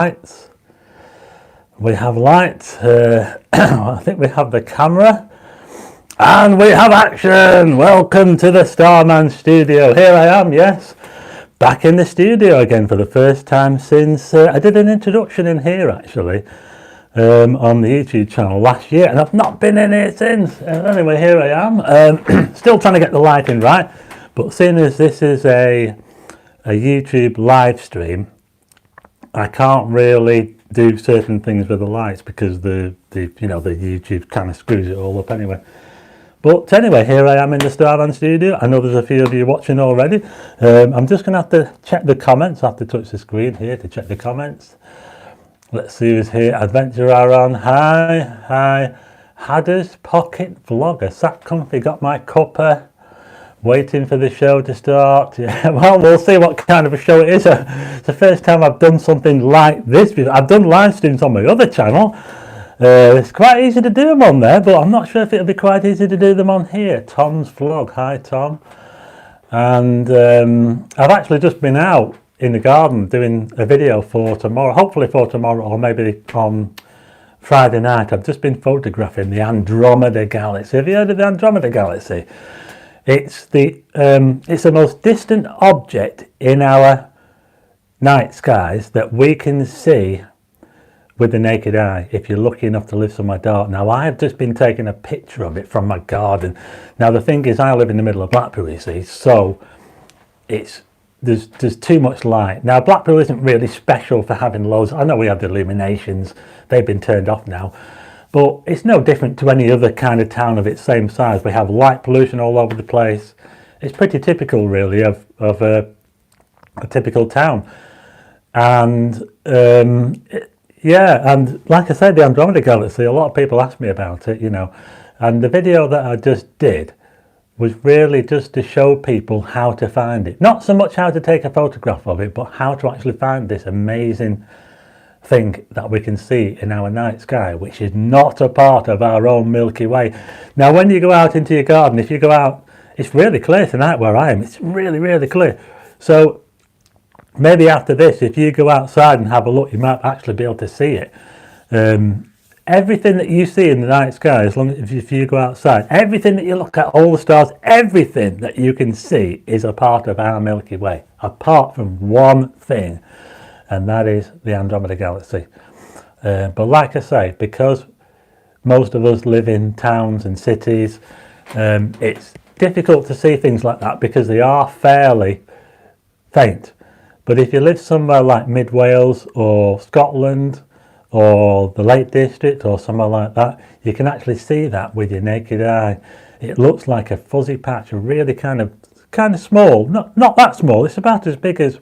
lights. We have lights. I think we have the camera. And we have action! Welcome to the Starman studio. Here I am, yes. Back in the studio again for the first time since I did an introduction in here actually. On the YouTube channel last year, and I've not been in here since. Anyway, here I am. Still trying to get the lighting right. But seeing as this is a YouTube live stream, I can't really do certain things with the lights because the YouTube kind of screws it all up anyway. But anyway, here I am in the Starman studio. I know there's a few of you watching already. I'm just going to have to check the comments. I have to touch the screen here to check the comments. Let's see who's here. Adventure Aaron, hi. Hadders Pocket Vlogger, sat comfy, got my cuppa, waiting for the show to start. Yeah, well, we'll see what kind of a show it is. It's the first time I've done something like this. I've done live streams on my other channel. It's quite easy to do them on there, but I'm not sure if it'll be quite easy to do them on here. Tom's vlog, hi Tom. And I've actually just been out in the garden doing a video for tomorrow, hopefully for tomorrow, or maybe on Friday night. I've just been photographing the Andromeda galaxy. Have you heard of the Andromeda galaxy? It's the most distant object in our night skies that we can see with the naked eye, if you're lucky enough to live somewhere dark. Now, I have just been taking a picture of it from my garden. Now, the thing is, I live in the middle of Blackpool, you see, so there's too much light. Now, Blackpool isn't really special for having loads. I know we have the illuminations, they've been turned off now, but it's no different to any other kind of town of its same size. We have light pollution all over the place. It's pretty typical, really, of a typical town. And yeah, and like I said, the Andromeda galaxy, a lot of people ask me about it, and the video that I just did was really just to show people how to find it. Not so much how to take a photograph of it, but how to actually find this amazing thing that we can see in our night sky, which is not a part of our own Milky Way. Now, when you go out into your garden, if you go out, it's really clear tonight where I am. It's really, really clear. So maybe after this, if you go outside and have a look, you might actually be able to see it. Everything that you see in the night sky, as long as if you go outside, everything that you look at, all the stars, everything that you can see is a part of our Milky Way, apart from one thing, and that is the Andromeda galaxy. But like I say, because most of us live in towns and cities, it's difficult to see things like that because they are fairly faint. But if you live somewhere like Mid Wales or Scotland or the Lake District or somewhere like that, you can actually see that with your naked eye. It looks like a fuzzy patch, really kind of small, not that small. It's about as big as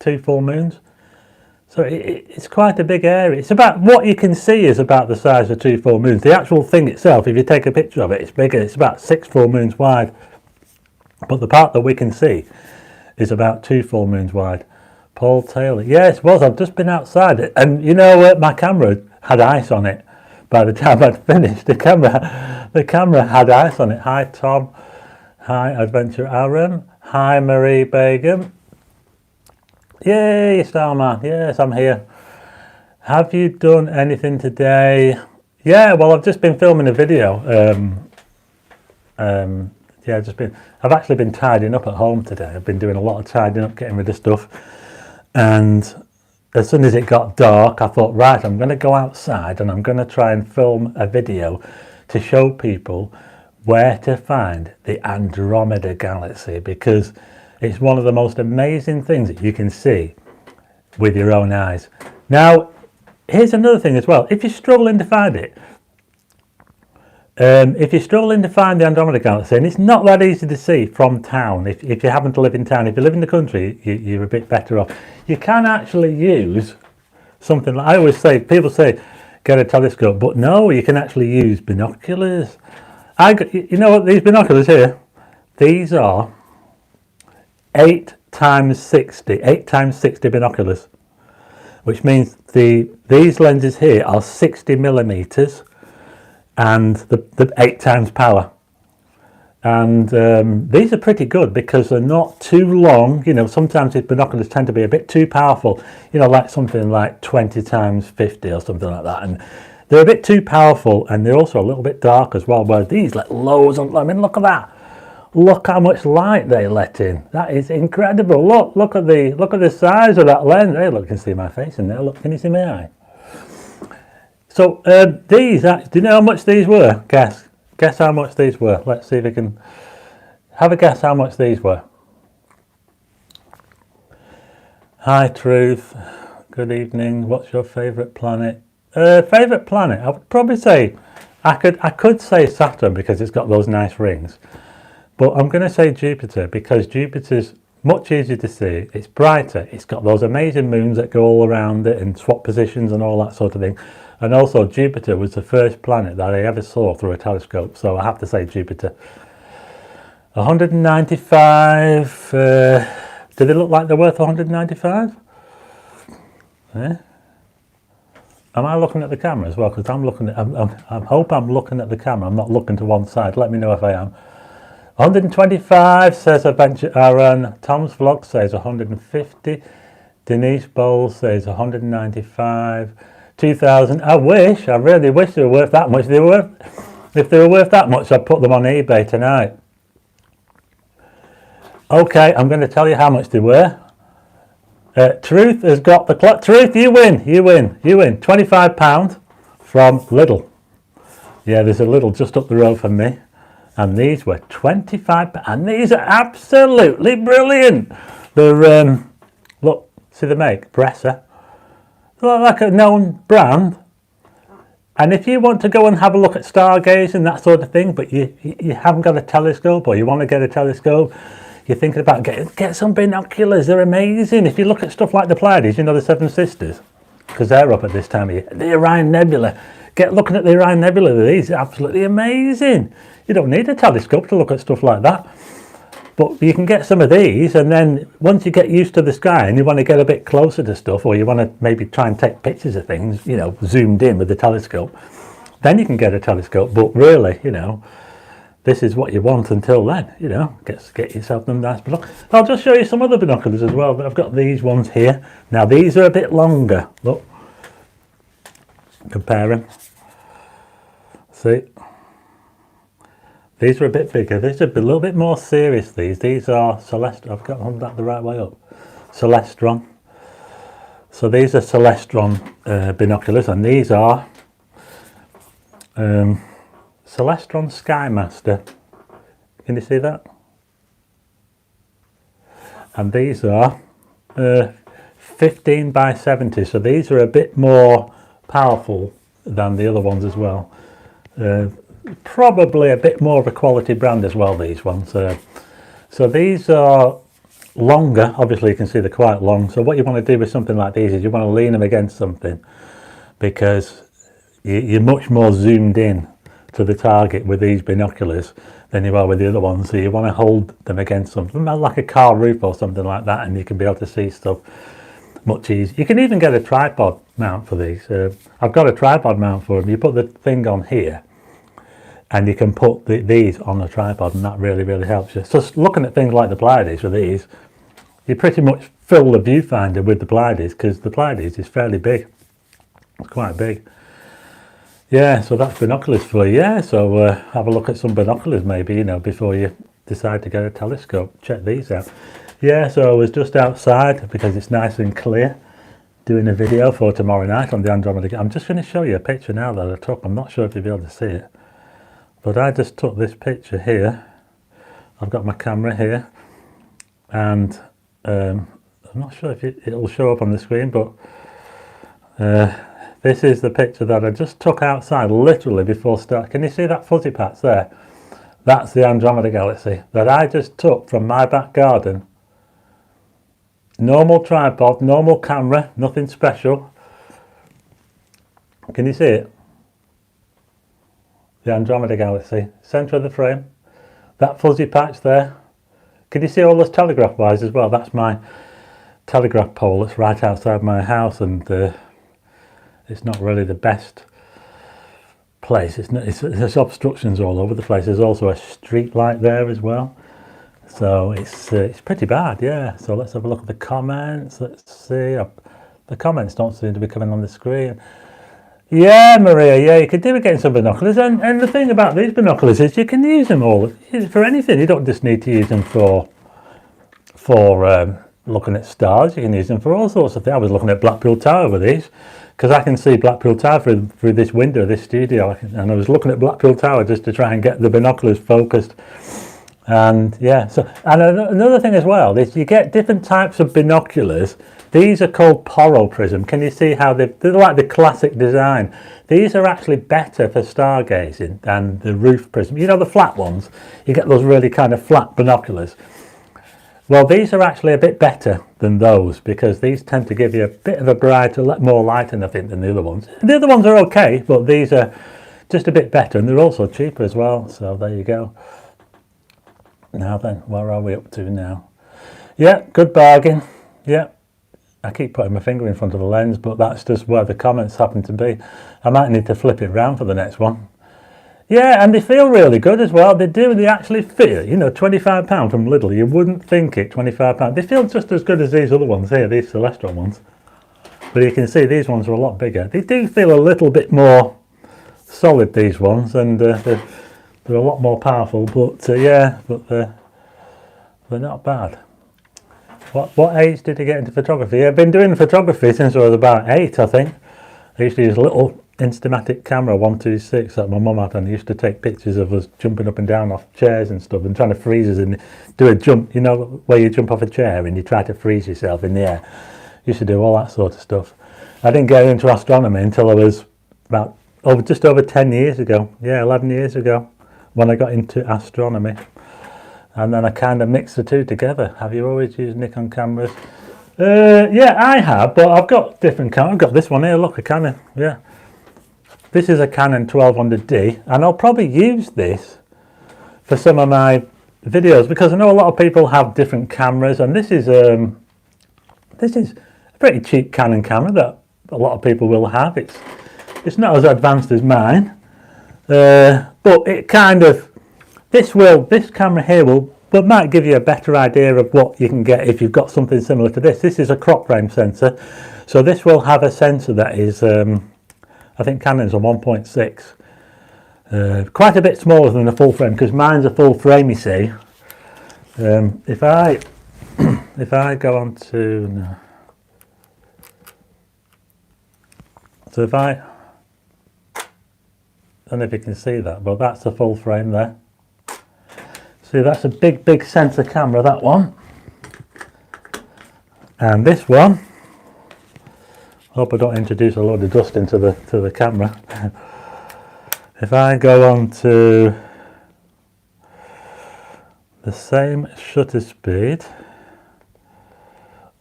2 full moons. So it's quite a big area. It's about, what you can see is about the size of 2 full moons. The actual thing itself, if you take a picture of it, it's bigger. It's about 6 full moons wide. But the part that we can see is about 2 full moons wide. Paul Taylor, yes, it was. I've just been outside it, and my camera had ice on it. By the time I'd finished, the camera had ice on it. Hi Tom, hi Adventure Aaron, hi Marie Begum. Yay, Starman, yes, I'm here. Have you done anything today? Yeah, well, I've just been filming a video. Yeah, I've actually been tidying up at home today. I've been doing a lot of tidying up, getting rid of stuff. And as soon as it got dark, I thought, right, I'm going to go outside and I'm going to try and film a video to show people where to find the Andromeda galaxy, because it's one of the most amazing things that you can see with your own eyes. Now, here's another thing as well. If you're struggling to find it, if you're struggling to find the Andromeda galaxy, and it's not that easy to see from town, if you happen to live in town, if you live in the country, you're a bit better off. You can actually use something like, I always say, people say, get a telescope, but no, you can actually use binoculars. You know what, these binoculars here, these are 8 times 60 binoculars, which means these lenses here are 60 millimeters and the 8 times power. And these are pretty good because they're not too long. You know, sometimes these binoculars tend to be a bit too powerful, you know, like something like 20 times 50 or something like that. And they're a bit too powerful, and they're also a little bit dark as well, where these let loads of, I mean, look at that. Look how much light they let in. That is incredible. Look at the size of that lens. Hey, look, you can see my face in there. Look, can you see my eye? So these, do you know how much these were? Guess how much these were. Let's see if we can have a guess how much these were. Hi, Truth. Good evening. What's your favourite planet? Favourite planet? I would probably say, I could say Saturn because it's got those nice rings. But I'm going to say Jupiter because Jupiter's much easier to see. It's brighter. It's got those amazing moons that go all around it and swap positions and all that sort of thing. And also Jupiter was the first planet that I ever saw through a telescope. So I have to say Jupiter. 195. Do they look like they're worth 195? Yeah. Am I looking at the camera as well? Because I'm looking at. I hope I'm looking at the camera. I'm not looking to one side. Let me know if I am. 125 says Adventure Aaron. Tom's Vlog says 150. Denise Bowles says 195. 2,000. I really wish they were worth that much. If they were worth that much, I'd put them on eBay tonight. Okay, I'm going to tell you how much they were. Truth has got the clock. Truth, you win. £25 from Lidl. Yeah, there's a Lidl just up the road from me. And these were £25. And these are absolutely brilliant. They're, look, see the make? Bresser. They're like a known brand. And if you want to go and have a look at stargazing, that sort of thing, but you haven't got a telescope or you want to get a telescope, you're thinking about get some binoculars. They're amazing. If you look at stuff like the Pleiades, you know, the Seven Sisters, because they're up at this time of year. The Orion Nebula. Get looking at the Orion Nebula. These are absolutely amazing. You don't need a telescope to look at stuff like that. But you can get some of these, and then once you get used to the sky and you want to get a bit closer to stuff, or you want to maybe try and take pictures of things, you know, zoomed in with the telescope, then you can get a telescope. But really, you know, this is what you want until then, you know, get yourself them nice binoculars. I'll just show you some other binoculars as well. I've got these ones here. Now these are a bit longer. Look, compare them. See, these are a bit bigger. These are a little bit more serious. These are Celestron. I've got that the right way up. Celestron. So these are Celestron binoculars, and these are Celestron Skymaster. Can you see that? And these are 15 by 70. So these are a bit more powerful than the other ones as well. Probably a bit more of a quality brand as well, these ones. So these are longer. Obviously you can see they're quite long. So what you want to do with something like these is you want to lean them against something, because you're much more zoomed in to the target with these binoculars than you are with the other ones. So you want to hold them against something like a car roof or something like that, and you can be able to see stuff much easier. You can even get a tripod mount for these. I've got a tripod mount for them. You put the thing on here and you can put these on a tripod, and that really helps you. So looking at things like the Pleiades with these, you pretty much fill the viewfinder with the Pleiades, because the Pleiades is fairly big. It's quite big. Yeah, so that's binoculars for you. Yeah, so have a look at some binoculars maybe, you know, before you decide to get a telescope. Check these out. Yeah, so I was just outside because it's nice and clear, doing a video for tomorrow night on the Andromeda. I'm just going to show you a picture now that I took. I'm not sure if you'll be able to see it, but I just took this picture here. I've got my camera here, and I'm not sure if it'll show up on the screen, but this is the picture that I just took outside literally before start. Can you see that fuzzy patch there? That's the Andromeda Galaxy that I just took from my back garden. Normal tripod, normal camera, nothing special. Can you see it? The Andromeda Galaxy, centre of the frame. That fuzzy patch there. Can you see all those telegraph wires as well? That's my telegraph pole that's right outside my house, and it's not really the best place. There's obstructions all over the place. There's also a street light there as well. So it's pretty bad, yeah. So let's have a look at the comments. Let's see. The comments don't seem to be coming on the screen. Yeah, Maria, yeah, you could do with getting some binoculars. And the thing about these binoculars is you can use them all for anything. You don't just need to use them for looking at stars. You can use them for all sorts of things. I was looking at Blackpool Tower with these, because I can see Blackpool Tower through this window of this studio. And I was looking at Blackpool Tower just to try and get the binoculars focused. And yeah, so, and another thing as well is you get different types of binoculars. These are called Poro prism. Can you see how they're like the classic design? These are actually better for stargazing than the roof prism. You know, the flat ones, you get those really kind of flat binoculars. Well, these are actually a bit better than those, because these tend to give you a bit of a brighter, more light in, I think, than the other ones. The other ones are okay, but these are just a bit better, and they're also cheaper as well. So there you go. Now then, where are we up to now? Yeah, good bargain. Yeah, I keep putting my finger in front of the lens, but that's just where the comments happen to be. I might need to flip it around for the next one. Yeah, and they feel really good as well. They do. They actually feel, you know, £25 from Lidl. You wouldn't think it, £25. They feel just as good as these other ones here, these Celestial ones. But you can see these ones are a lot bigger. They do feel a little bit more solid, these ones, and they're a lot more powerful. But yeah, but they're not bad. What age did you get into photography? I've been doing photography since I was about 8, I think. I used to use a little Instamatic camera 126 that my mum had, and I used to take pictures of us jumping up and down off chairs and stuff, and trying to freeze us and do a jump, you know, where you jump off a chair and you try to freeze yourself in the air. I used to do all that sort of stuff. I didn't get into astronomy until I was about just over 10 years ago. Yeah, 11 years ago when I got into astronomy. And then I kind of mixed the two together. Have you always used Nikon cameras? Yeah, I have, but I've got different cameras. I've got this one here, look, a Canon, yeah. This is a Canon 1200D, and I'll probably use this for some of my videos, because I know a lot of people have different cameras, and this is a pretty cheap Canon camera that a lot of people will have. It's not as advanced as mine, but it kind of, this camera here might give you a better idea of what you can get if you've got something similar to this. This is a crop frame sensor, so this will have a sensor that is I think Canon's a 1.6, quite a bit smaller than a full frame, because mine's a full frame, you see. If I go on to, no. So if I don't know if you can see that, but that's a full frame there. See, that's a big sensor camera, that one. And this one, hope I don't introduce a load of dust into the camera. If I go on to the same shutter speed,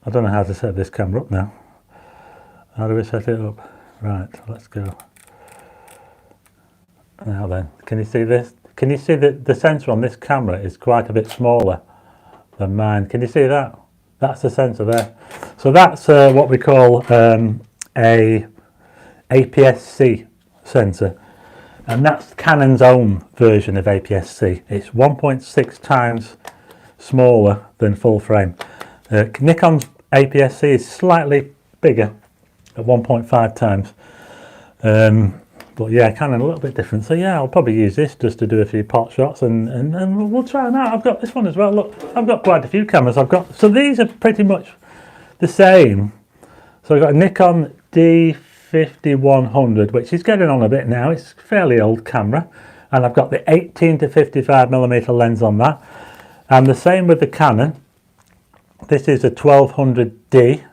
I don't know how to set this camera up now. How do we set it up? Right, let's go. Now then, can you see this? Can you see that the sensor on this camera is quite a bit smaller than mine? Can you see that? That's the sensor there. So that's what we call a APS-C sensor, and that's Canon's own version of APS-C. It's 1.6 times smaller than full frame. Nikon's APS-C is slightly bigger at 1.5 times. But yeah, Canon a little bit different. So yeah, I'll probably use this just to do a few pot shots, and we'll try them out. I've got this one as well. Look, I've got quite a few cameras. So these are pretty much the same. So I've got a Nikon D5100, which is getting on a bit now. It's a fairly old camera, and I've got the 18 to 55mm lens on that. And the same with the Canon. This is a 1200D.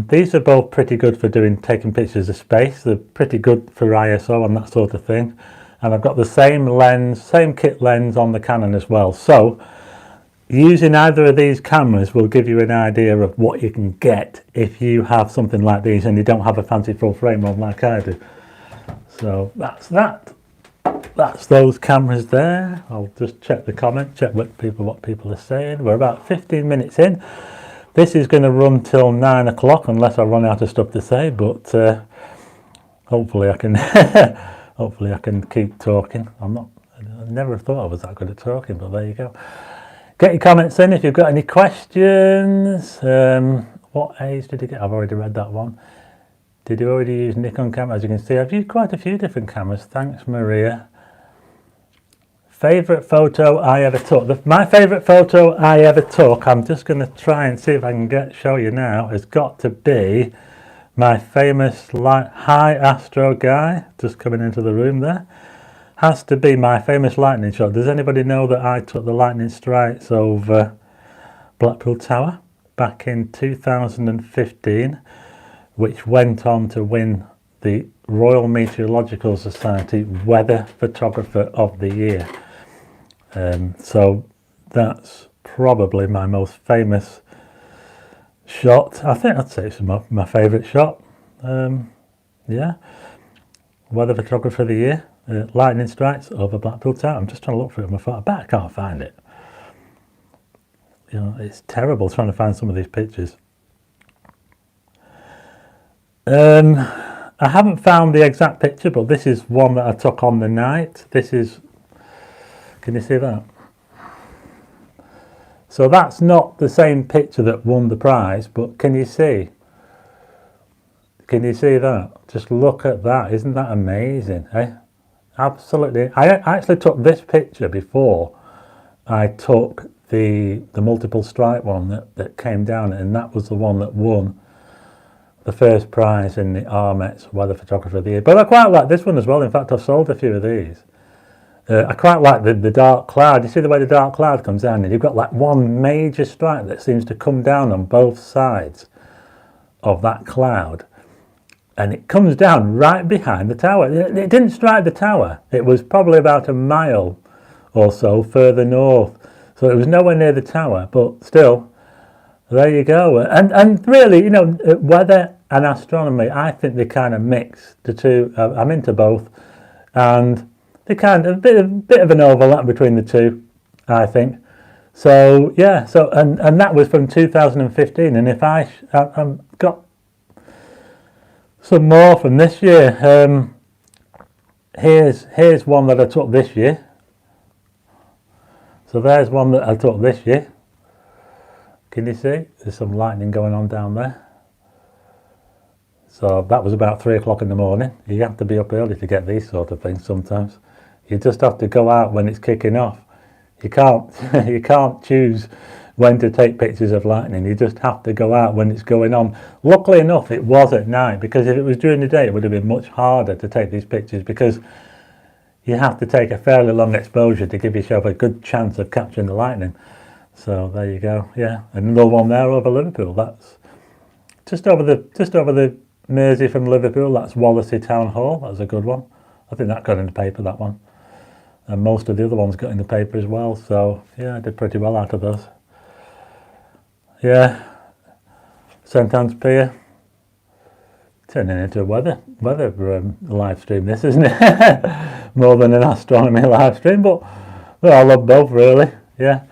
These are both pretty good for taking pictures of space. They're pretty good for ISO and that sort of thing. And I've got the same lens, same kit lens on the Canon as well. So using either of these cameras will give you an idea of what you can get if you have something like these and you don't have a fancy full frame one like I do. So that's that. That's those cameras there. I'll just check the comment, check what people are saying. We're about 15 minutes in. This is going to run till 9 o'clock unless I run out of stuff to say, but Hopefully I can hopefully I can keep talking. I never thought I was that good at talking, but there you go. Get your comments in if you've got any questions. What age did you get? I've already read that one. Did you already use Nikon camera? As you can see, I've used quite a few different cameras. Thanks, Maria. Favourite photo I ever took. My favourite photo I ever took, I'm just going to try and see if I can show you now, has got to be my famous hi astro guy, just coming into the room there. Has to be my famous lightning shot. Does anybody know that I took the lightning strikes over Blackpool Tower back in 2015, which went on to win the Royal Meteorological Society Weather Photographer of the Year. So that's probably my most famous shot. I think I'd say it's my favourite shot. Yeah, Weather Photographer of the Year, lightning strikes over Blackpool Tower. I'm just trying to look for it on my phone. I bet I can't find it. You know, it's terrible trying to find some of these pictures. I haven't found the exact picture, but this is one that I took on the night. This is, can you see that? So that's not the same picture that won the prize, but can you see? Can you see that? Just look at that. Isn't that amazing? Eh? Absolutely. I actually took this picture before I took the multiple strike one that came down, and that was the one that won the first prize in the Armet's Weather Photographer of the Year. But I quite like this one as well. In fact, I've sold a few of these. I quite like the dark cloud. You see the way the dark cloud comes down, and you've got like one major strike that seems to come down on both sides of that cloud, and it comes down right behind the tower. It didn't strike the tower. It was probably about a mile or so further north, so it was nowhere near the tower, but still, there you go. And really, you know, weather and astronomy, I think they kind of mix the two. I'm into both, and they kind of a bit of an overlap between the two, I think. So yeah, so and that was from 2015, and if I've got some more from this year. Here's one that I took this year. So there's one that I took this year. Can you see? There's some lightning going on down there. So that was about 3 o'clock in the morning. You have to be up early to get these sort of things sometimes. You just have to go out when it's kicking off. You can't you can't choose when to take pictures of lightning. You just have to go out when it's going on. Luckily enough, it was at night, because if it was during the day, it would have been much harder to take these pictures, because you have to take a fairly long exposure to give yourself a good chance of capturing the lightning. So there you go. Yeah, another one there over Liverpool. That's just over the Mersey from Liverpool. That's Wallasey Town Hall. That's a good one. I think that got in the paper, that one. And most of the other ones got in the paper as well. So yeah, I did pretty well out of those. Yeah, St Anne's Pier. Turning into a weather live stream, this, isn't it? More than an astronomy live stream, but well, I love both really. Yeah.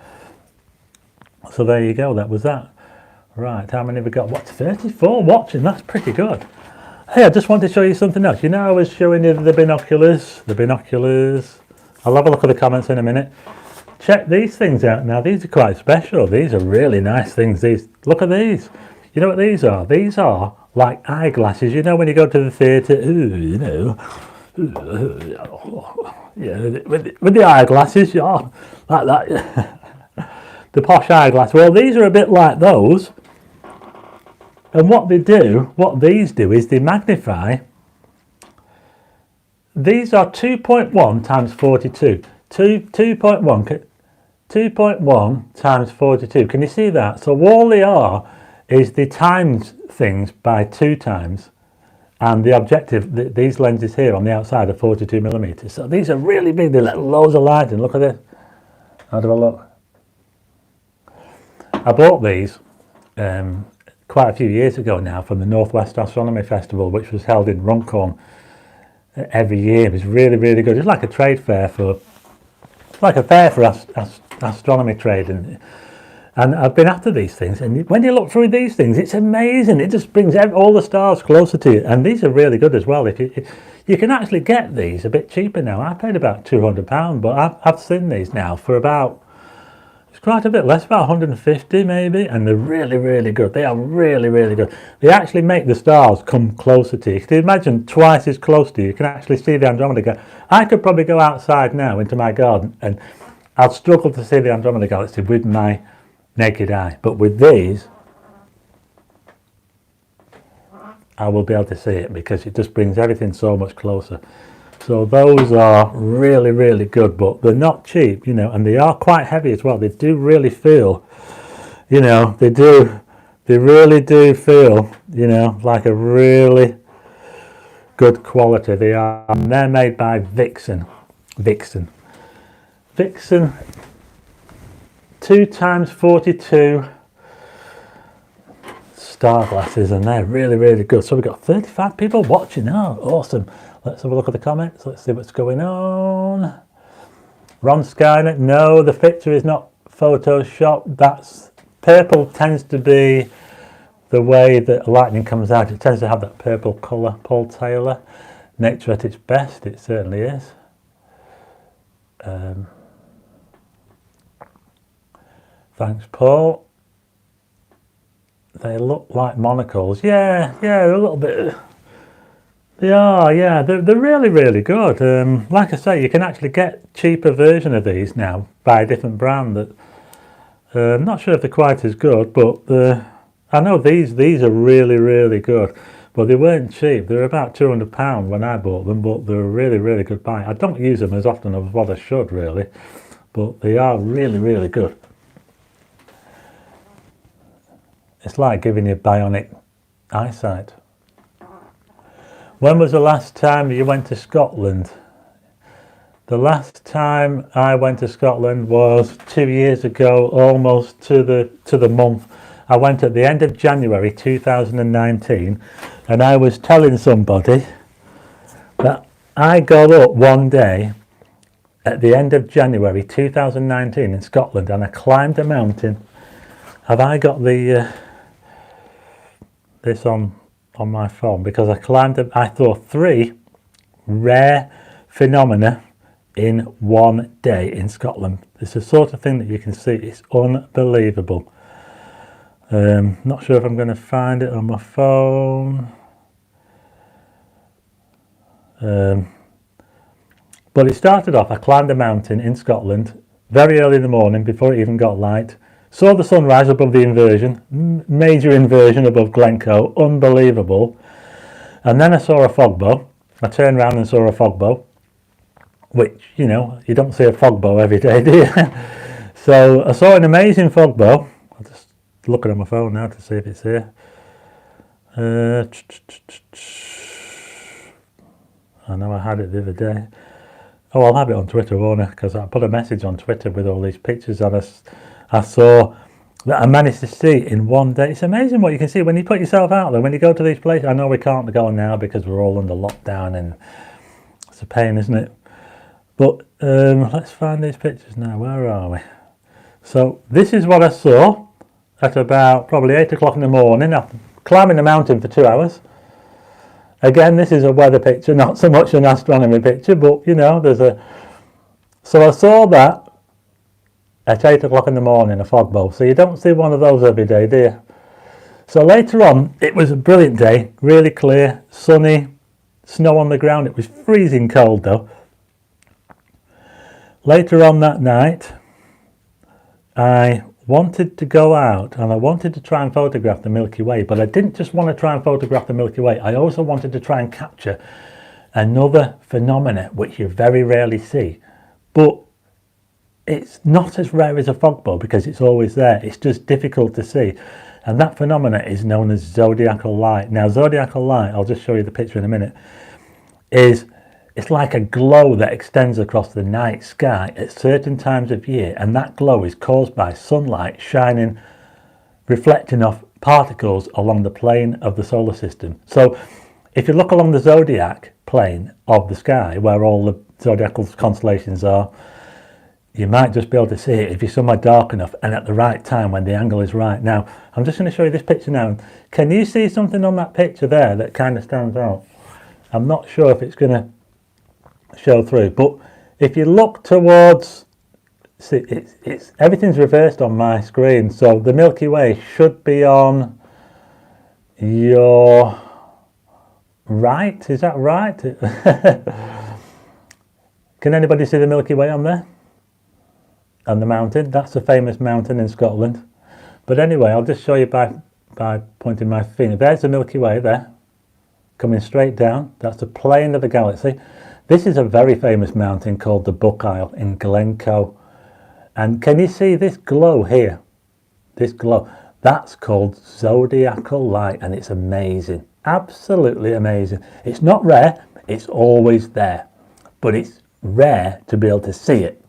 So there you go. That was that. Right. How many have we got? What? 34 watching. That's pretty good. Hey, I just want to show you something else. You know, I was showing you the binoculars. The binoculars. I'll have a look at the comments in a minute. Check these things out now. These are quite special. These are really nice things. These. Look at these. You know what these are? These are like eyeglasses. You know when you go to the theatre, you know, yeah, with the eyeglasses, yeah, like that. The posh eyeglass. Well, these are a bit like those. And what these do is they magnify. These are 2.1 times 42. 2.1 times 42. Can you see that? So all they are is the times things by 2 times, and the objective, these lenses here on the outside are 42 millimeters. So these are really big. They let loads of light in. Look at this. How do I look? I bought these quite a few years ago now from the Northwest Astronomy Festival, which was held in Runcorn every year. It was really, really good. It's like a trade fair for, astronomy trade, And I've been after these things, and when you look through these things, it's amazing. It just brings all the stars closer to you, and these are really good as well. If you can actually get these a bit cheaper now. I paid about £200, but I've seen these now for about, it's quite a bit less, about 150 maybe, and they're really, really good. They are really, really good. They actually make the stars come closer to you. Can you imagine twice as close to you? You can actually see the Andromeda Galaxy. I could probably go outside now into my garden, and I'd struggle to see the Andromeda Galaxy with my naked eye, but with these I will be able to see it because it just brings everything so much closer. So those are really, really good, but they're not cheap, you know, and they are quite heavy as well. They do really feel, you know, they really do feel, you know, like a really good quality. They're made by Vixen 2x42 star glasses, and they're really, really good. So we've got 35 people watching. Oh, awesome. Let's have a look at the comments. Let's see what's going on. Ron Skynet, no, the picture is not photoshopped. That's purple, tends to be the way that lightning comes out. It tends to have that purple colour. Paul Taylor, nature at its best, it certainly is. Thanks, Paul. They look like monocles. Yeah, they're a little bit. They are, yeah. They're really, really good. Like I say, you can actually get cheaper version of these now by a different brand. That I'm not sure if they're quite as good, but I know these are really, really good. But they weren't cheap. They were about £200 when I bought them, but they're a really, really good buy. I don't use them as often as what I should, really, but they are really, really good. It's like giving you bionic eyesight. When was the last time you went to Scotland? The last time I went to Scotland was 2 years ago, almost to the month. I went at the end of January 2019, and I was telling somebody that I got up one day at the end of January 2019 in Scotland, and I climbed a mountain. Have I got the this on my phone? Because I saw 3 rare phenomena in one day in Scotland. It's the sort of thing that you can see. It's unbelievable. Not sure if I'm going to find it on my phone. But it started off, I climbed a mountain in Scotland very early in the morning before it even got light. Saw the sunrise above the inversion, major inversion above Glencoe, unbelievable. And then I saw a fog bow. I turned around and saw a fog bow, which, you know, you don't see a fog bow every day, do you? So I saw an amazing fog bow. I'll just look at my phone now to see if it's here. I know I had it the other day. Oh, I'll have it on Twitter, won't I? Because I put a message on Twitter with all these pictures, and I saw that I managed to see in one day. It's amazing what you can see when you put yourself out there, when you go to these places. I know we can't go now because we're all under lockdown, and it's a pain, isn't it? But let's find these pictures now. Where are we? So this is what I saw at about probably 8 o'clock in the morning after climbing the mountain for 2 hours. Again, this is a weather picture, not so much an astronomy picture, but you know, so I saw that at 8 o'clock in the morning, a fog bow. So you don't see one of those every day, do you? So later on, it was a brilliant day, really clear, sunny, snow on the ground. It was freezing cold though. Later on that night, I wanted to go out and I wanted to try and photograph the Milky Way, but I didn't just want to try and photograph the Milky Way. I also wanted to try and capture another phenomena which you very rarely see, but it's not as rare as a fog bow because it's always there. It's just difficult to see, and that phenomena is known as zodiacal light. Now, zodiacal light, I'll just show you the picture in a minute, it's like a glow that extends across the night sky at certain times of year, and that glow is caused by sunlight shining, reflecting off particles along the plane of the solar system. So if you look along the zodiac plane of the sky, where all the zodiacal constellations are, you might just be able to see it if you're somewhere dark enough and at the right time when the angle is right. Now, I'm just going to show you this picture now. Can you see something on that picture there that kind of stands out? I'm not sure if it's going to show through, but if you look towards, see, it's everything's reversed on my screen, so the Milky Way should be on your right. Is that right? Can anybody see the Milky Way on there? And the mountain, that's a famous mountain in Scotland. But anyway, I'll just show you by pointing my finger. There's the Milky Way there, coming straight down. That's the plane of the galaxy. This is a very famous mountain called the Buckeye in Glencoe. And can you see this glow here? This glow, that's called zodiacal light, and it's amazing, absolutely amazing. It's not rare, it's always there, but it's rare to be able to see it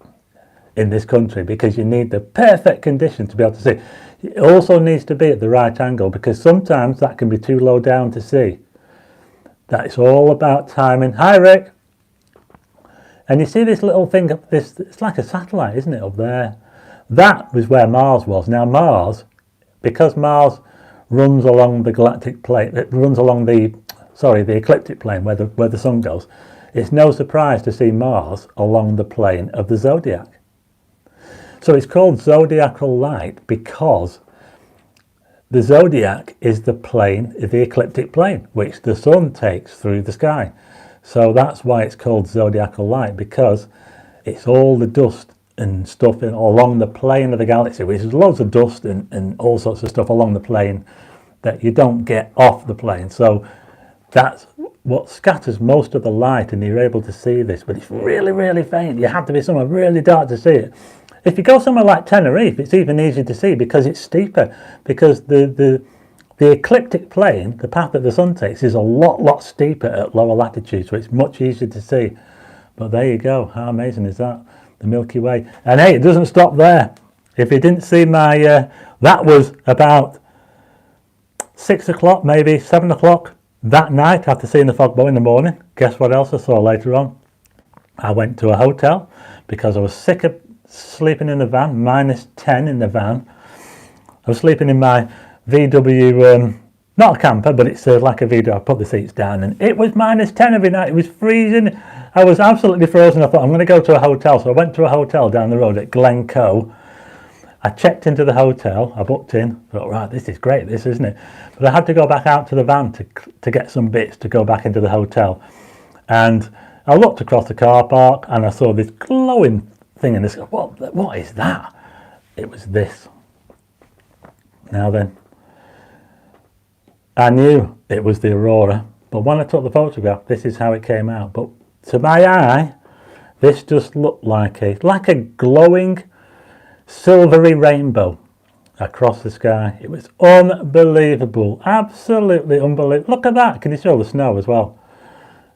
in this country because you need the perfect conditions to be able to see. It also needs to be at the right angle because sometimes that can be too low down to see. That's all about timing. Hi, Rick. And you see this little thing up this, it's like a satellite, isn't it, up there? That was where Mars was. Now Mars, because Mars runs along the galactic plane, it runs along the ecliptic plane where the sun goes, it's no surprise to see Mars along the plane of the zodiac. So it's called zodiacal light because the zodiac is the plane, the ecliptic plane, which the sun takes through the sky. So that's why it's called zodiacal light, because it's all the dust and stuff along the plane of the galaxy, which is loads of dust and all sorts of stuff along the plane that you don't get off the plane. So that's what scatters most of the light, and you're able to see this, but it's really, really faint. You have to be somewhere really dark to see it. If you go somewhere like Tenerife, it's even easier to see because it's steeper, because the ecliptic plane, the path that the sun takes, is a lot steeper at lower latitude, so it's much easier to see. But there you go. How amazing is that? The Milky Way. And hey, it doesn't stop there. If you didn't see my, that was about 6 o'clock, maybe 7 o'clock that night after seeing the fog bow in the morning. Guess what else I saw later on? I went to a hotel because I was sick of sleeping in the van, -10 in the van. I was sleeping in my VW, not a camper, but it's like a VW. I put the seats down and it was -10 every night. It was freezing. I was absolutely frozen. I thought, I'm going to go to a hotel. So I went to a hotel down the road at Glencoe. I checked into the hotel. I booked in. I thought, right, this is great, this, isn't it? But I had to go back out to the van to get some bits to go back into the hotel. And I looked across the car park and I saw this glowing thing in the sky. What is that? It was this. Now then, I knew it was the aurora, but when I took the photograph, this is how it came out. But to my eye, this just looked like a glowing silvery rainbow across the sky. It was unbelievable, absolutely unbelievable. Look at that. Can you see all the snow as well?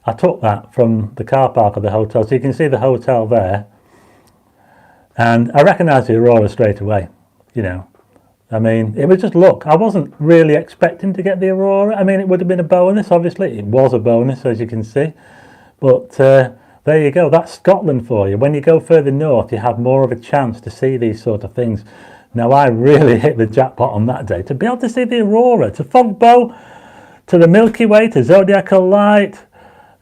I took that from the car park of the hotel, so you can see the hotel there. And I recognised the aurora straight away, you know. I mean, it was just luck. I wasn't really expecting to get the aurora. I mean, it would have been a bonus, obviously. It was a bonus, as you can see. But there you go. That's Scotland for you. When you go further north, you have more of a chance to see these sort of things. Now, I really hit the jackpot on that day. To be able to see the aurora, to fog bow, to the Milky Way, to zodiacal light.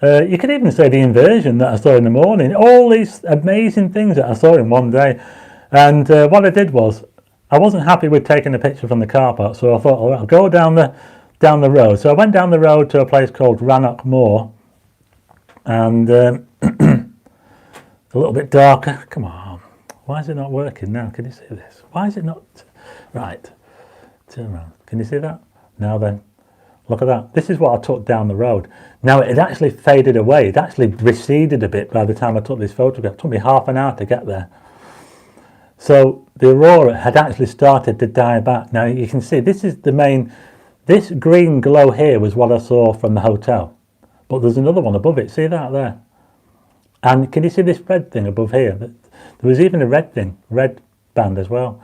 You could even say the inversion that I saw in the morning. All these amazing things that I saw in one day. And what I did was, I wasn't happy with taking a picture from the car park, so I thought, oh, I'll go down the road. So I went down the road to a place called Rannoch Moor, and a little bit darker. Come on, why is it not working now? Can you see this? Why is it not? Right, turn around. Can you see that? Now then, look at that. This is what I took down the road. Now it had actually faded away. It actually receded a bit by the time I took this photograph. It took me half an hour to get there. So the aurora had actually started to die back. Now you can see this is the main, this green glow here was what I saw from the hotel. But there's another one above it. See that there? And can you see this red thing above here? There was even a red thing, red band as well.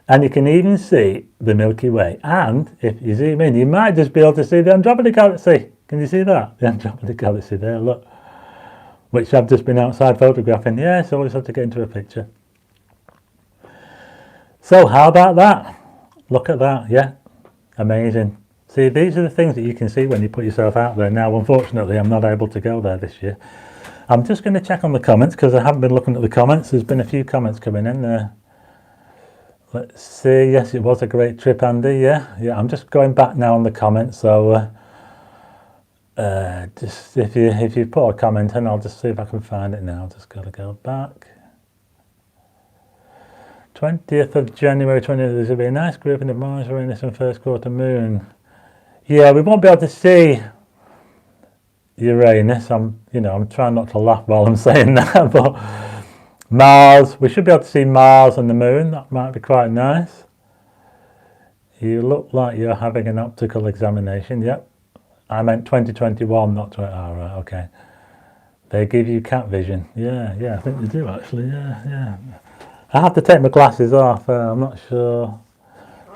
And you can even see the Milky Way. And if you zoom in, you might just be able to see the Andromeda galaxy. Can you see that? The Andromeda galaxy there, look. Which I've just been outside photographing. Yes, I always have to get into a picture. So how about that? Look at that, yeah, amazing. See, these are the things that you can see when you put yourself out there. Now, unfortunately, I'm not able to go there this year. I'm just going to check on the comments because I haven't been looking at the comments. There's been a few comments coming in there. Let's see. Yes, it was a great trip, Andy. Yeah. I'm just going back now on the comments. So just if you put a comment in, I'll just see if I can find it now. Just got to go back. 20th of January 20th. There's going to be a nice grouping of Mars, Uranus, and first quarter moon. Yeah, we won't be able to see Uranus. I'm trying not to laugh while I'm saying that, but Mars, we should be able to see Mars and the moon. That might be quite nice. You look like you're having an optical examination. Yep. I meant 2021, not 20. Oh, right, okay. They give you cat vision. Yeah, I think they do actually. Yeah. I have to take my glasses off. I'm not sure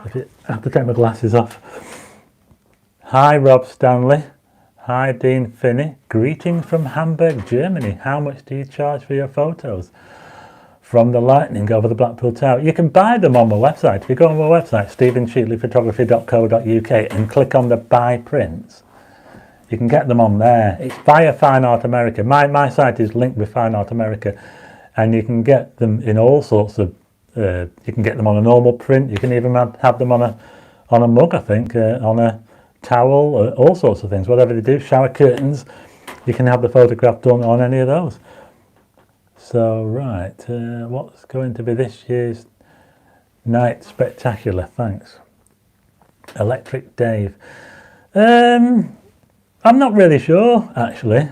if I have to take my glasses off. Hi, Rob Stanley. Hi, Dean Finney. Greetings from Hamburg, Germany. How much do you charge for your photos from the lightning over the Blackpool Tower? You can buy them on my website. If you go on my website, stephencheatleyphotography.co.uk, and click on the buy prints, you can get them on there. It's via Fine Art America. My site is linked with Fine Art America, and you can get them in all sorts of. You can get them on a normal print. You can even have them on a mug, I think, on a towel, all sorts of things. Whatever they do, shower curtains. You can have the photograph done on any of those. So right, what's going to be this year's night spectacular? Thanks, Electric Dave. I'm not really sure actually.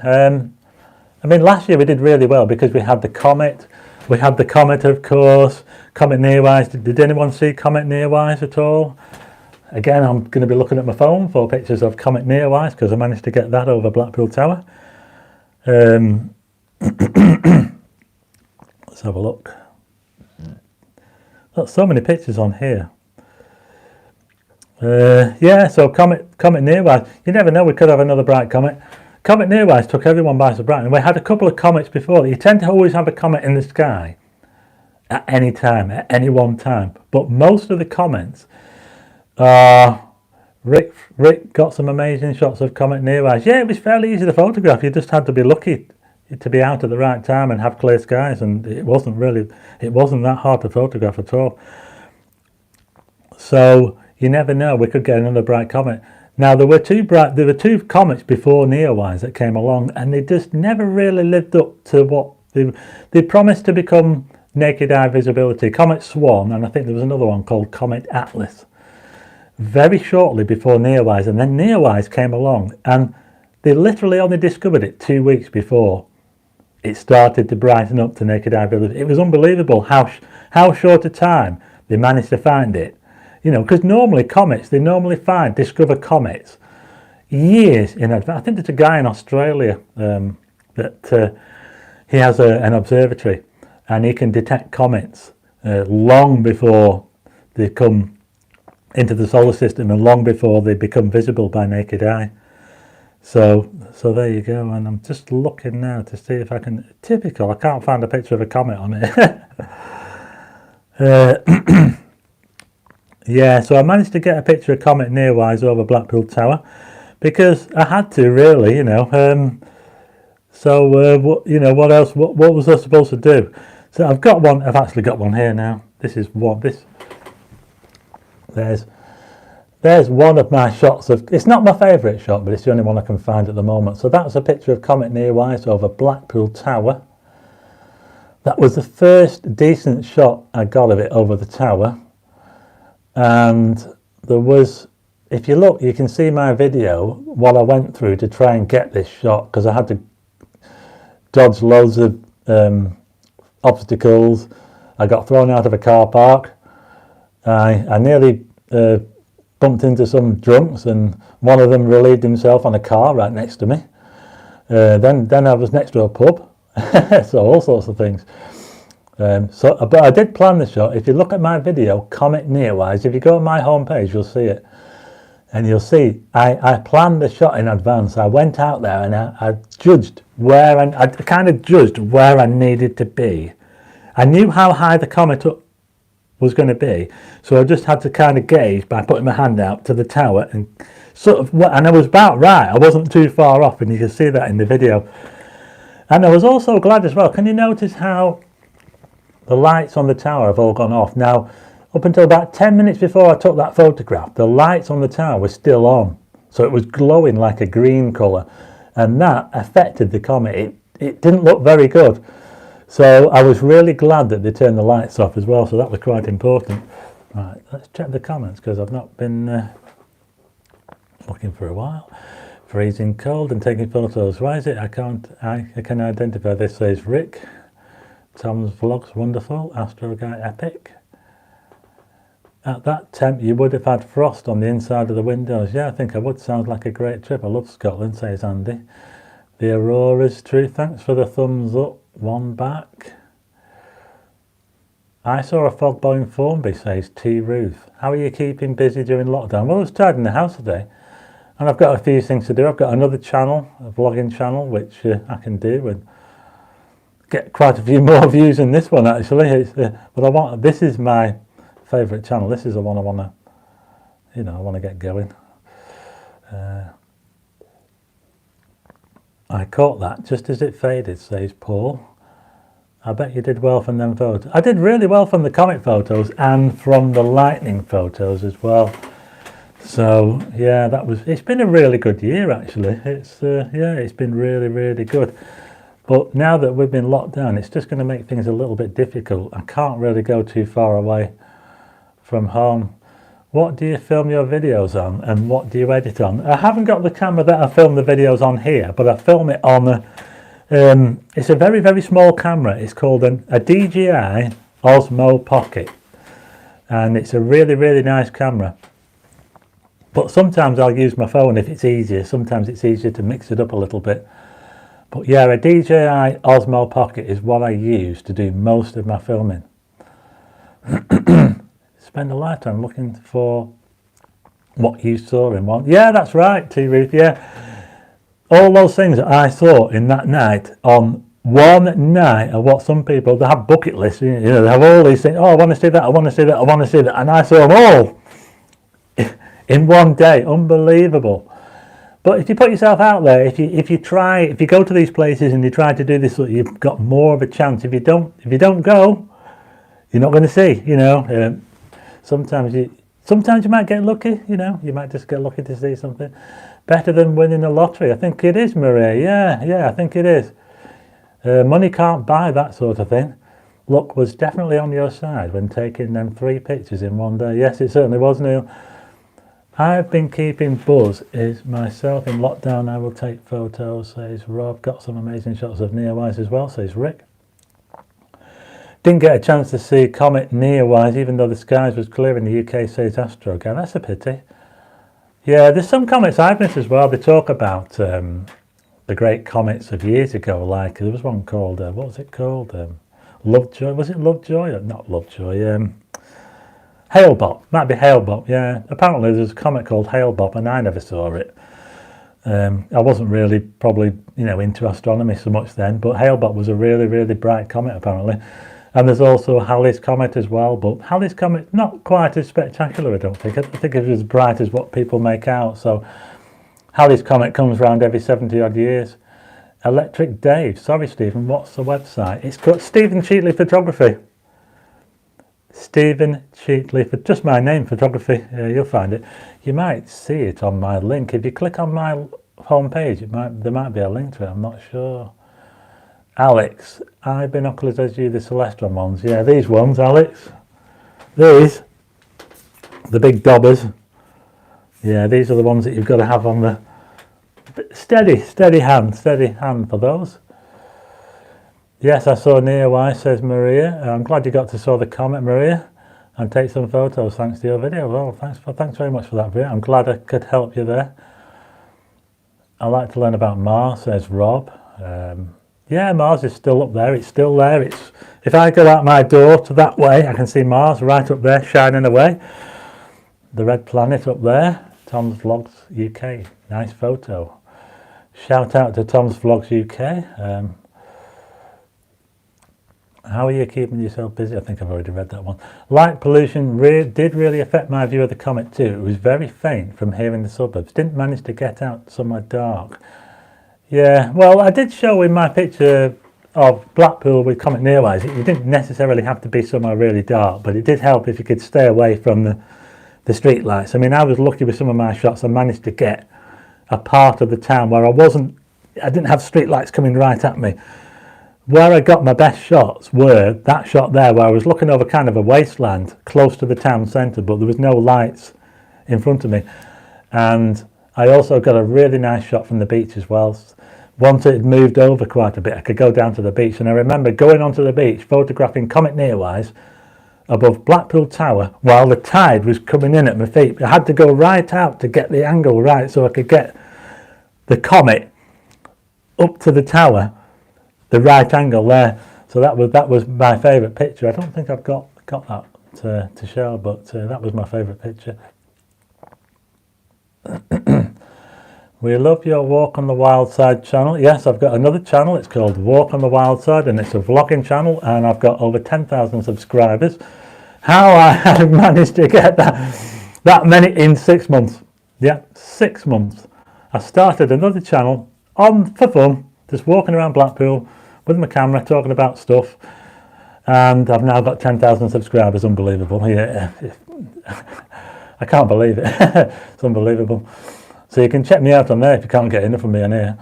I mean, last year we did really well because we had the comet. We had the comet, of course. Comet Neowise. Did anyone see Comet Neowise at all? Again, I'm going to be looking at my phone for pictures of Comet Neowise because I managed to get that over Blackpool Tower. Let's have a look. Got so many pictures on here. Yeah, so Comet Neowise. You never know, we could have another bright comet. Comet Neowise took everyone by surprise. And we had a couple of comets before. You tend to always have a comet in the sky at any time, at any one time. But most of the comets Rick got some amazing shots of Comet Neowise. Yeah, it was fairly easy to photograph. You just had to be lucky to be out at the right time and have clear skies, and it wasn't that hard to photograph at all. So you never know, we could get another bright comet. Now there were two comets before Neowise that came along, and they just never really lived up to what they promised to become naked eye visibility. Comet Swan, and I think there was another one called Comet Atlas, very shortly before Neowise, and then Neowise came along, and they literally only discovered it 2 weeks before it started to brighten up to naked eye visibility. It was unbelievable how short a time they managed to find it. You know, because normally comets, they discover comets years in advance. I think there's a guy in Australia that he has an observatory, and he can detect comets long before they come into the solar system and long before they become visible by naked eye. So there you go. And I'm just looking now to see if I can. Typical. I can't find a picture of a comet on it. Yeah, so I managed to get a picture of Comet Neowise over Blackpool Tower because I had to, really, you know. What else? What was I supposed to do? So I've got one. I've actually got one here now. This is one. There's one of my shots of. It's not my favourite shot, but it's the only one I can find at the moment. So that's a picture of Comet Neowise over Blackpool Tower. That was the first decent shot I got of it over the tower. And there was, if you look, you can see my video, what I went through to try and get this shot, because I had to dodge loads of obstacles. I got thrown out of a car park. I nearly bumped into some drunks, and one of them relieved himself on a car right next to me. Then I was next to a pub, so all sorts of things. But I did plan the shot. If you look at my video, Comet Neowise, if you go on my homepage, you'll see it. And you'll see, I planned the shot in advance. I went out there and I judged I kind of judged where I needed to be. I knew how high the comet was going to be. So I just had to kind of gauge by putting my hand out to the tower and sort of, and I was about right. I wasn't too far off, and you can see that in the video. And I was also glad as well. Can you notice how the lights on the tower have all gone off? Now, up until about 10 minutes before I took that photograph, the lights on the tower were still on. So it was glowing like a green colour, and that affected the comet. It didn't look very good. So I was really glad that they turned the lights off as well, so that was quite important. Right, let's check the comments, because I've not been looking for a while. Freezing cold and taking photos. Why is it I can identify this, says Rick. Tom's vlogs wonderful. Astro guy epic. At that temp you would have had frost on the inside of the windows. Yeah, I think I would. Sounds like a great trip. I love Scotland, says Andy. The aurora's true. Thanks for the thumbs up. One back. I saw a fog bow in Formby, says T Ruth. How are you keeping busy during lockdown? Well, I was tidying the house today, and I've got a few things to do. I've got another channel, a vlogging channel, which I can do and get quite a few more views than this one actually. But this is my favourite channel. This is the one I want to get going. I caught that just as it faded, says Paul. I bet you did well from them photos. I did really well from the comet photos and from the lightning photos as well. So yeah, it's been a really good year actually. It's been really, really good. But now that we've been locked down, it's just going to make things a little bit difficult. I can't really go too far away from home. What do you film your videos on, and what do you edit on? I haven't got the camera that I film the videos on here, but I film it on it's a very, very small camera. It's called a DJI Osmo Pocket, and it's a really, really nice camera. But sometimes I'll use my phone if it's easier. Sometimes it's easier to mix it up a little bit. But yeah, a DJI Osmo Pocket is what I use to do most of my filming. Spend a lifetime looking for what you saw in one. Yeah, that's right, T Ruth. Yeah, all those things that I saw in that night, on one night, are what some people, they have bucket lists. You know, they have all these things. Oh, I want to see that. I want to see that. I want to see that. And I saw them all in one day. Unbelievable. But if you put yourself out there, if you go to these places and you try to do this, you've got more of a chance. If you don't go, you're not going to see. You know. Sometimes you might get lucky, you know, you might just get lucky to see something. Better than winning the lottery. I think it is, Maria. Yeah, I think it is. Money can't buy that sort of thing. Luck was definitely on your side when taking them 3 pictures in one day. Yes, it certainly was, Neil. I've been keeping buzz is myself in lockdown. I will take photos, says Rob. Got some amazing shots of Neowise as well, says Rick. Didn't get a chance to see Comet Neowise, even though the skies was clear in the UK, says Astro again. That's a pity. Yeah, there's some comets I've missed as well. They talk about the great comets of years ago, like there was one called, what was it called? Lovejoy, was it Lovejoy? Not Lovejoy, Hale-Bopp, might be Hale-Bopp, yeah. Apparently there's a comet called Hale-Bopp and I never saw it. I wasn't really probably, into astronomy so much then, but Hale-Bopp was a really, really bright comet apparently. And there's also Halley's Comet as well, but Halley's Comet, not quite as spectacular, I don't think. I think it was as bright as what people make out. So Halley's Comet comes around every 70 odd years. Electric Dave, sorry Stephen, what's the website? It's called Stephen Cheatley Photography. Stephen Cheatley, for just my name, photography, you'll find it. You might see it on my link. If you click on my homepage, there might be a link to it, I'm not sure. Alex, Binoculars as you, the Celestron ones. Yeah, these ones, Alex. These, the big dobbers. Yeah, these are the ones that you've got to have on the steady hand for those. Yes, I saw Neowise, says Maria. I'm glad you got to saw the comet, Maria, and take some photos thanks to your video. Well, thanks very much for that video. I'm glad I could help you there. I like to learn about Mars, says Rob. Yeah, Mars is still up there. It's still there. If I go out my door to that way, I can see Mars right up there shining away. The red planet up there. Tom's Vlogs UK. Nice photo. Shout out to Tom's Vlogs UK. How are you keeping yourself busy? I think I've already read that one. Light pollution did really affect my view of the comet too. It was very faint from here in the suburbs. Didn't manage to get out somewhere dark. Yeah, well, I did show in my picture of Blackpool with Comet Neowise. You didn't necessarily have to be somewhere really dark, but it did help if you could stay away from the street lights. I mean, I was lucky with some of my shots. I managed to get a part of the town where I didn't have street lights coming right at me. Where I got my best shots were that shot there where I was looking over kind of a wasteland close to the town centre, but there was no lights in front of me. And I also got a really nice shot from the beach as well. Once it had moved over quite a bit, I could go down to the beach. And I remember going onto the beach, photographing Comet Neowise above Blackpool Tower while the tide was coming in at my feet. I had to go right out to get the angle right so I could get the comet up to the tower, the right angle there. So that was my favourite picture. I don't think I've got that to show, but that was my favourite picture. We love your Walk on the Wild Side channel. Yes, I've got another channel. It's called Walk on the Wild Side, and it's a vlogging channel, and I've got over 10,000 subscribers. How I have managed to get that many in 6 months. Yeah, 6 months. I started another channel for fun, just walking around Blackpool with my camera, talking about stuff, and I've now got 10,000 subscribers. Unbelievable. Yeah, I can't believe it. It's unbelievable. So you can check me out on there if you can't get enough of me on here.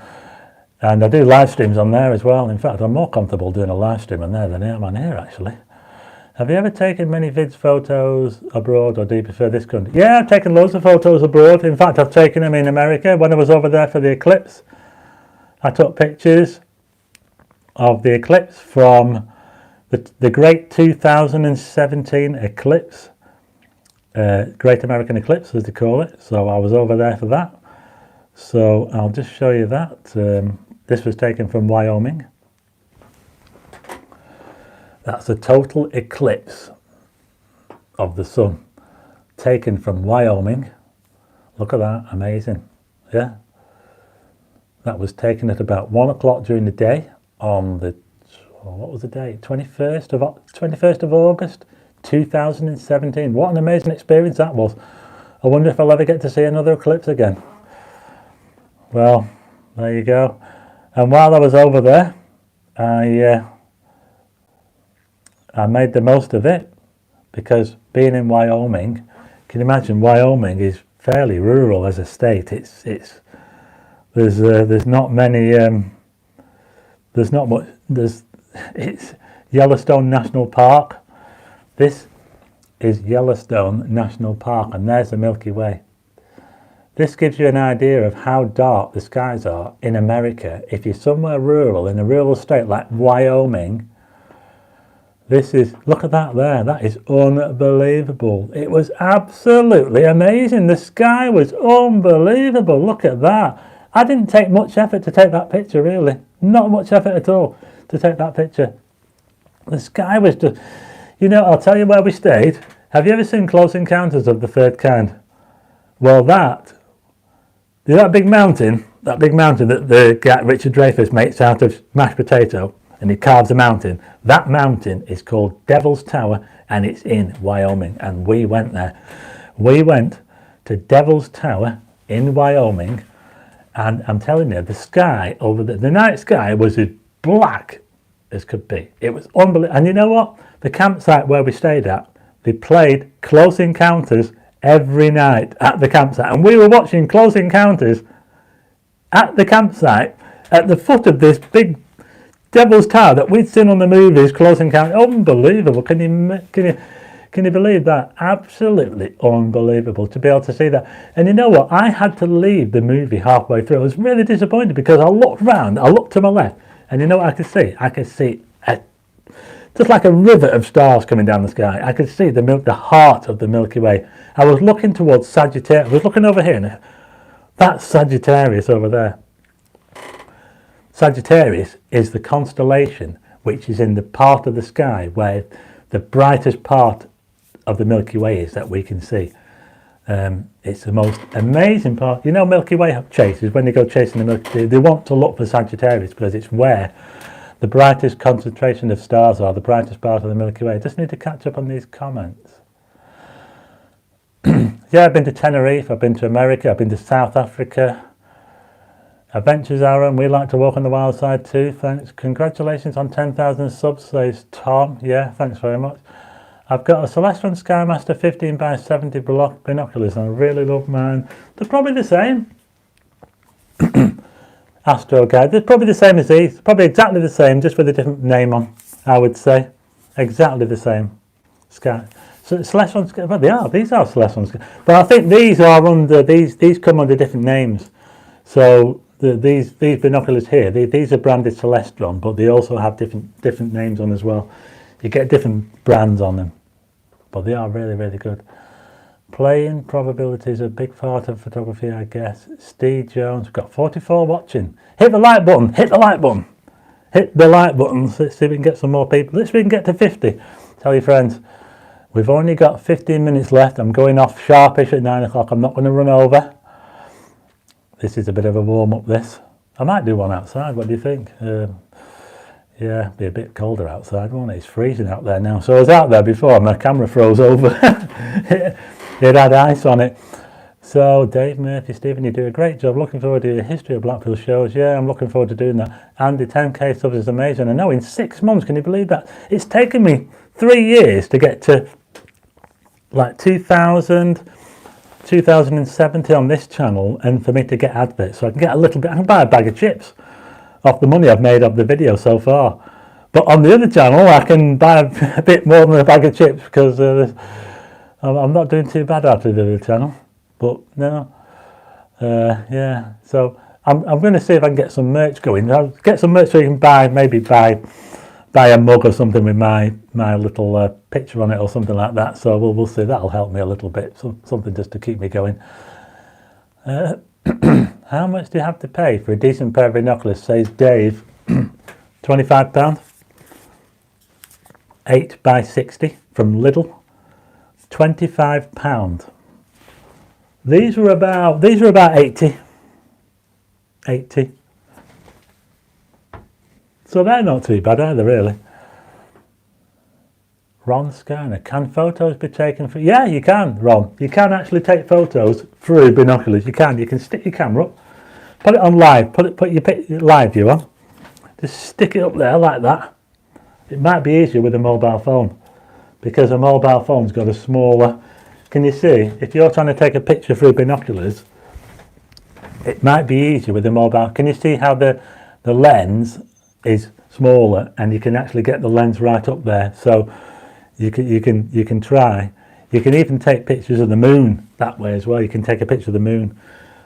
And I do live streams on there as well. In fact, I'm more comfortable doing a live stream on there than I am on here, actually. Have you ever taken many photos abroad, or do you prefer this country? Yeah, I've taken loads of photos abroad. In fact, I've taken them in America. When I was over there for the eclipse, I took pictures of the eclipse from the Great 2017 eclipse. Great American Eclipse, as they call it. So I was over there for that. So I'll just show you that. This was taken from Wyoming. That's a total eclipse of the sun, taken from Wyoming. Look at that, amazing. Yeah. That was taken at about 1 o'clock during the day on the, what was the date? 21st of August. 2017. What an amazing experience that was. I wonder if I'll ever get to see another eclipse again. Well, there you go. And while I was over there, I made the most of it, because being in Wyoming, can you imagine, Wyoming is fairly rural as a state. There's not many it's Yellowstone National Park. This is Yellowstone National Park, and there's the Milky Way. This gives you an idea of how dark the skies are in America. If you're somewhere rural, in a rural state like Wyoming, look at that there. That is unbelievable. It was absolutely amazing. The sky was unbelievable. Look at that. I didn't take much effort to take that picture, really. Not much effort at all to take that picture. The sky was just... You know, I'll tell you where we stayed. Have you ever seen Close Encounters of the Third Kind? Well, that big mountain that the guy Richard Dreyfuss makes out of mashed potato, and he carves a mountain, that mountain is called Devil's Tower, and it's in Wyoming, and we went there. We went to Devil's Tower in Wyoming, and I'm telling you, the sky over the night sky was as black as could be. It was unbelievable. And you know what? The campsite where we stayed at, they played Close Encounters every night at the campsite. And we were watching Close Encounters at the campsite at the foot of this big Devil's Tower that we'd seen on the movies, Close Encounters. Unbelievable. Can you believe that? Absolutely unbelievable to be able to see that. And you know what? I had to leave the movie halfway through. I was really disappointed because I looked round, I looked to my left, and you know what I could see? I could see just like a river of stars coming down the sky. I could see the heart of the Milky Way. I was looking towards Sagittarius. I was looking over here, and that's Sagittarius over there. Sagittarius is the constellation which is in the part of the sky where the brightest part of the Milky Way is that we can see. It's the most amazing part. You know, Milky Way chasers, when they go chasing the Milky Way, they want to look for Sagittarius because it's where the brightest concentration of stars are, the brightest part of the Milky Way. I just need to catch up on these comments. Yeah, I've been to Tenerife, I've been to America, I've been to South Africa. Adventures Aaron, we like to walk on the wild side too, thanks. Congratulations on 10,000 subs, says Tom. Yeah, thanks very much. I've got a Celestron Skymaster 15 by 70 binoculars and I really love mine. They're probably the same. Astro guide, they're probably the same as these. Probably exactly the same, just with a different name on, I would say. Exactly the same. Sky. So Celestron, well, they are, these are Celestron. But I think these are under, these come under different names. So these binoculars here, these are branded Celestron, but they also have different names on as well. You get different brands on them, but they are really, really good. Playing probability is a big part of photography, I guess. Steve Jones, we've got 44 watching. Hit the like button, hit the like button. Hit the like button. Let's see if we can get some more people. Let's see if we can get to 50. Tell your friends. We've only got 15 minutes left. I'm going off sharpish at 9 o'clock. I'm not going to run over. This is a bit of a warm-up, this. I might do one outside. What do you think? Yeah, be a bit colder outside, won't it? It's freezing out there now. So I was out there before. My camera froze over. It had ice on it. So Dave Murphy, Stephen, you do a great job. Looking forward to your history of Blackpool shows. Yeah, I'm looking forward to doing that. Andy, 10k subs is amazing. I know, in 6 months, can you believe that? It's taken me 3 years to get to like 2070 on this channel, and for me to get adverts, so I can get a little bit. I can buy a bag of chips off the money I've made of the video so far. But on the other channel, I can buy a bit more than a bag of chips because I'm not doing too bad out of the other channel. But no, yeah. So I'm going to see if I can get some merch going. I'll get some merch so you can maybe buy a mug or something with my little picture on it or something like that. So we'll see. That'll help me a little bit. Something just to keep me going. How much do you have to pay for a decent pair of binoculars? Says Dave. £25. 8 by 60 from Lidl. £25. These were about 80. So they're not too bad either, really. Ron Skyner, can photos be taken for? Yeah, you can, Ron. You can actually take photos through binoculars. You can stick your camera up, put it on live, put your live view on. Just stick it up there like that. It might be easier with a mobile phone because a mobile phone's got a smaller. Can you see? If you're trying to take a picture through binoculars, it might be easier with a mobile. Can you see how the lens is smaller and you can actually get the lens right up there? So you can try. You can even take pictures of the moon that way as well. You can take a picture of the moon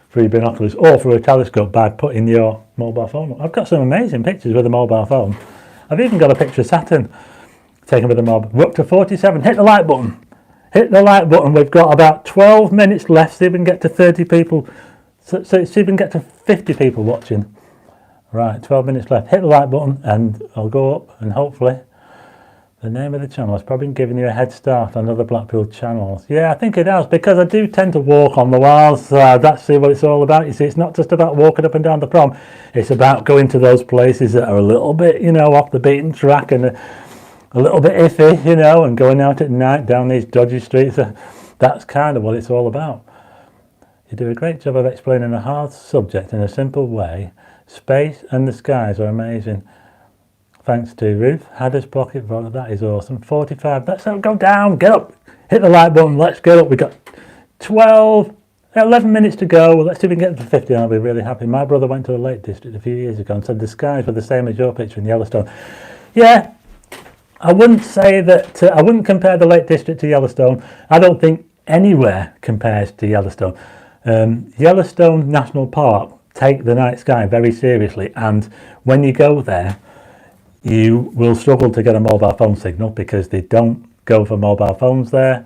through binoculars or through a telescope by putting your mobile phone up. I've got some amazing pictures with a mobile phone. I've even got a picture of Saturn taken with a mobile. We're up to 47. Hit the like button. Hit the like button. We've got about 12 minutes left. See if we can get to 30 people. So see if we can get to 50 people watching. Right, 12 minutes left. Hit the like button and I'll go up, and hopefully the name of the channel has probably given you a head start on other Blackpool channels. Yeah, I think it has, because I do tend to walk on the wild side. That's what it's all about. You see, it's not just about walking up and down the prom. It's about going to those places that are a little bit, off the beaten track and a little bit iffy, and going out at night down these dodgy streets. That's kind of what it's all about. You do a great job of explaining a hard subject in a simple way. Space and the skies are amazing. Thanks to Ruth. Hadder's Pocket Vote, that is awesome. 45, let's go down, get up. Hit the like button, let's get up. We've got 11 minutes to go. Let's see if we can get to 50 and I'll be really happy. My brother went to the Lake District a few years ago and said the skies were the same as your picture in Yellowstone. Yeah, I wouldn't say that, I wouldn't compare the Lake District to Yellowstone. I don't think anywhere compares to Yellowstone. Yellowstone National Park take the night sky very seriously, and when you go there, you will struggle to get a mobile phone signal because they don't go for mobile phones there,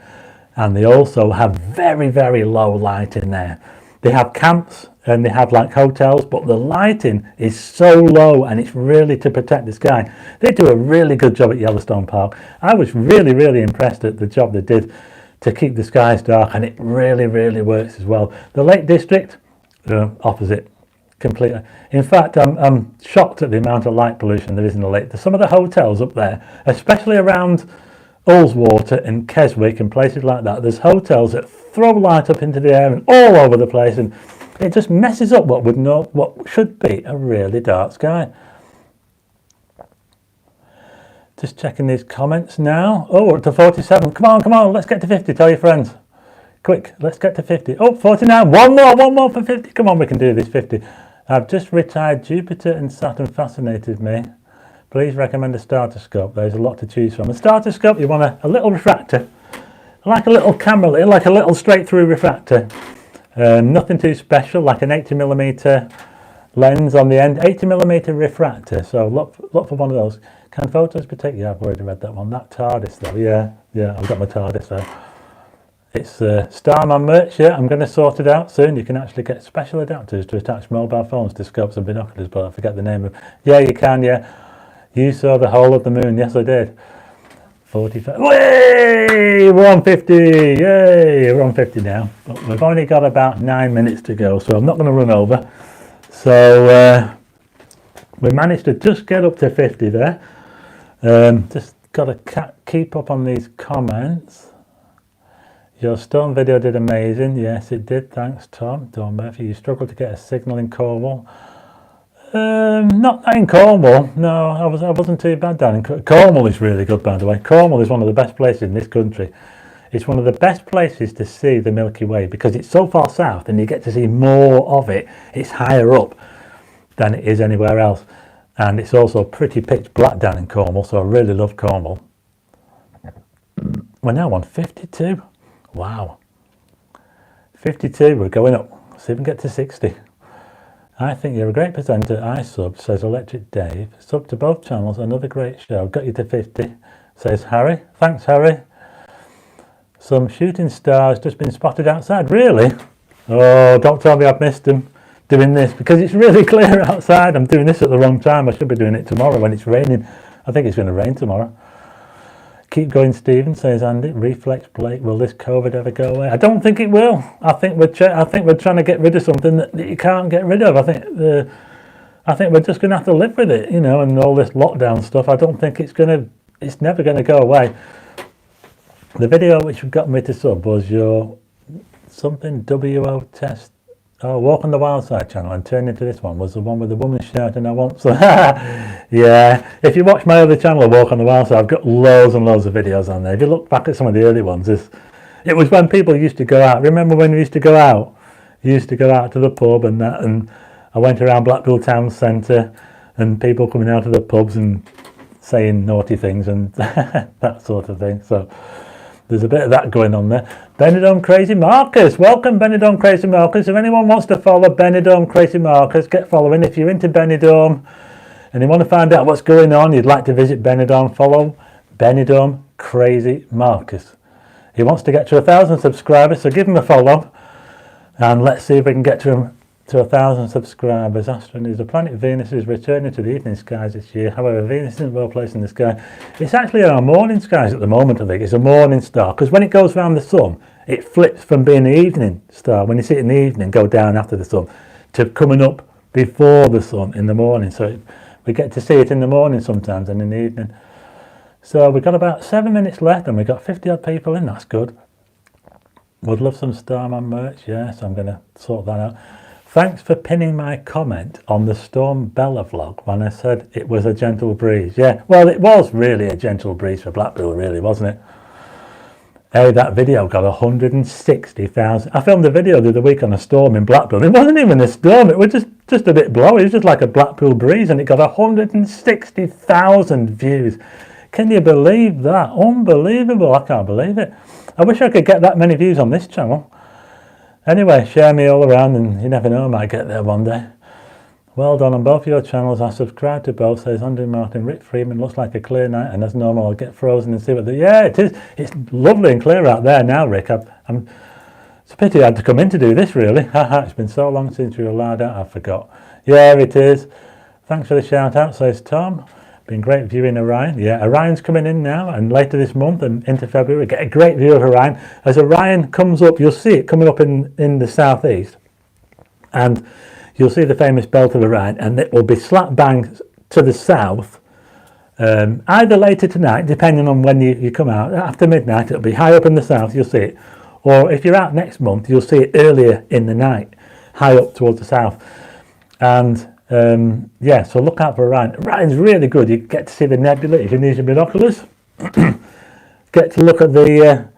and they also have very, very low light in there. They have camps and they have like hotels, but the lighting is so low and it's really to protect the sky. They do a really good job at Yellowstone Park. I was really, really impressed at the job they did to keep the skies dark, and it really, really works as well. The Lake District, opposite. completely. In fact, I'm shocked at the amount of light pollution there is in the lake. Some of the hotels up there, especially around Ullswater and Keswick and places like that, there's hotels that throw light up into the air and all over the place, and it just messes up what should be a really dark sky. Just checking these comments now. Oh, we're up to 47. Come on, let's get to 50. Tell your friends. Quick, let's get to 50. Oh, 49. One more for 50. Come on, we can do this. 50. I've just retired. Jupiter and Saturn fascinated me. Please recommend a startoscope. There's a lot to choose from. A startoscope, you want a little refractor, like a little camera, like a little straight-through refractor. Nothing too special, like an 80mm lens on the end. 80mm refractor. So look for one of those. Can photos be taken? Yeah, I've already read that one. That TARDIS though. Yeah, I've got my TARDIS there. It's Starman merch. Yeah, I'm going to sort it out soon. You can actually get special adapters to attach mobile phones to scopes and binoculars, but I forget the name of. Yeah, you can. Yeah. You saw the whole of the moon. Yes, I did. 45. Way! We're on 50. Yay! We're on 50 now. But we've only got about 9 minutes to go, so I'm not going to run over. So we managed to just get up to 50 there. Just got to keep up on these comments. Your storm video did amazing. Yes, it did. Thanks, Tom. Don Murphy. You struggled to get a signal in Cornwall. Not in Cornwall. No, I wasn't too bad down in Cornwall. Is really good, by the way. Cornwall is one of the best places in this country. It's one of the best places to see the Milky Way because it's so far south and you get to see more of it. It's higher up than it is anywhere else. And it's also pretty pitch black down in Cornwall, so I really love Cornwall. We're now on 52. Wow. 52, we're going up. See if we can get to 60. I think you're a great presenter. I sub, says Electric Dave. Sub to both channels, another great show. Got you to 50, says Harry. Thanks, Harry. Some shooting stars just been spotted outside. Really? Oh, don't tell me I've missed them doing this because it's really clear outside. I'm doing this at the wrong time. I should be doing it tomorrow when it's raining. I think it's going to rain tomorrow. Keep going, Stephen, says Andy. Reflex Blake, will this COVID ever go away? I don't think it will. I think we're trying to get rid of something that you can't get rid of. I think we're just going to have to live with it, and all this lockdown stuff. I don't think it's never going to go away. The video which got me to sub was your something WO test. Oh, Walk on the Wild Side channel and turn into this one was the one with the woman shouting, I want some. Yeah, if you watch my other channel, Walk on the Wild Side, I've got loads and loads of videos on there. If you look back at some of the early ones, it was when people used to go out. Remember when we used to go out? You used to go out to the pub and that, and I went around Blackpool Town Centre and people coming out of the pubs and saying naughty things and that sort of thing. So there's a bit of that going on there. Benidorm Crazy Marcus. Welcome, Benidorm Crazy Marcus. If anyone wants to follow Benidorm Crazy Marcus, get following. If you're into Benidorm and you want to find out what's going on, you'd like to visit Benidorm, follow Benidorm Crazy Marcus. He wants to get to 1,000 subscribers, so give him a follow. And let's see if we can get to 1,000 subscribers. Astro News. The planet Venus is returning to the evening skies this year. However, Venus isn't well placed in the sky. It's actually in our morning skies at the moment, I think. It's a morning star. Because when it goes around the sun, it flips from being an evening star, when you see it in the evening, go down after the sun, to coming up before the sun in the morning. So we get to see it in the morning sometimes and in the evening. So we've got about 7 minutes left and we've got 50 odd people in. That's good. Would love some Starman merch. Yes, I'm going to sort that out. Thanks for pinning my comment on the Storm Bella vlog when I said it was a gentle breeze. Yeah, well, it was really a gentle breeze for Blackpool, really, wasn't it? Hey, that video got 160,000. I filmed a video the other week on a storm in Blackpool. It wasn't even a storm. It was just a bit blowy. It was just like a Blackpool breeze, and it got 160,000 views. Can you believe that? Unbelievable. I can't believe it. I wish I could get that many views on this channel. Anyway, share me all around and you never know, I might get there one day. Well done on both your channels. I subscribe to both, says Andrew Martin. Rick Freeman, looks like a clear night, and as normal, I'll get frozen and see what yeah, it is. It's lovely and clear out there now, Rick. It's a pity I had to come in to do this, really. Haha, it's been so long since we were allowed out, I forgot. Yeah, it is. Thanks for the shout out, says Tom. Been great viewing Orion. Yeah, Orion's coming in now, and later this month and into February, we get a great view of Orion. As Orion comes up, you'll see it coming up in the southeast, and you'll see the famous belt of Orion, and it will be slap bang to the south, either later tonight, depending on when you come out. After midnight, it'll be high up in the south, you'll see it. Or if you're out next month, you'll see it earlier in the night, high up towards the south. And yeah, so look out for Orion. Orion's really good. You get to see the nebula if you use your binoculars. Get to look at the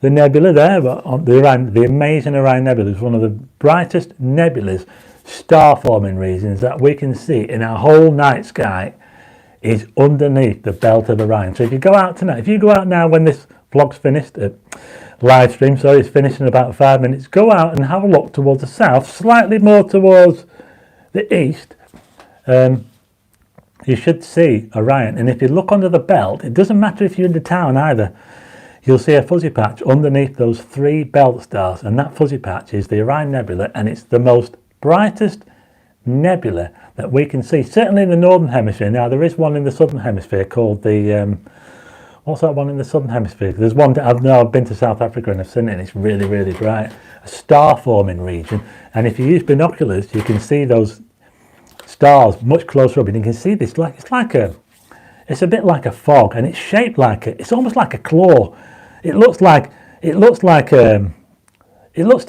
nebula there, but on the amazing Orion Nebula is one of the brightest nebulas, star-forming regions that we can see in our whole night sky is underneath the belt of Orion. So if you go out tonight, if you go out now when this vlog's finished, live stream, sorry, it's finished in about 5 minutes, go out and have a look towards the south, slightly more towards the east, you should see Orion. And if you look under the belt, it doesn't matter if you're in the town either, you'll see a fuzzy patch underneath those 3 belt stars, and that fuzzy patch is the Orion Nebula, and it's the most brightest nebula that we can see, certainly in the northern hemisphere. Now there is one in the southern hemisphere called the what's that one in the southern hemisphere? There's one that I've been to South Africa and I've seen it, and it's really, really bright, a star forming region. And if you use binoculars, you can see those stars much closer up, and you can see this it's a bit like a fog, and it's shaped like it's almost like a claw. It looks to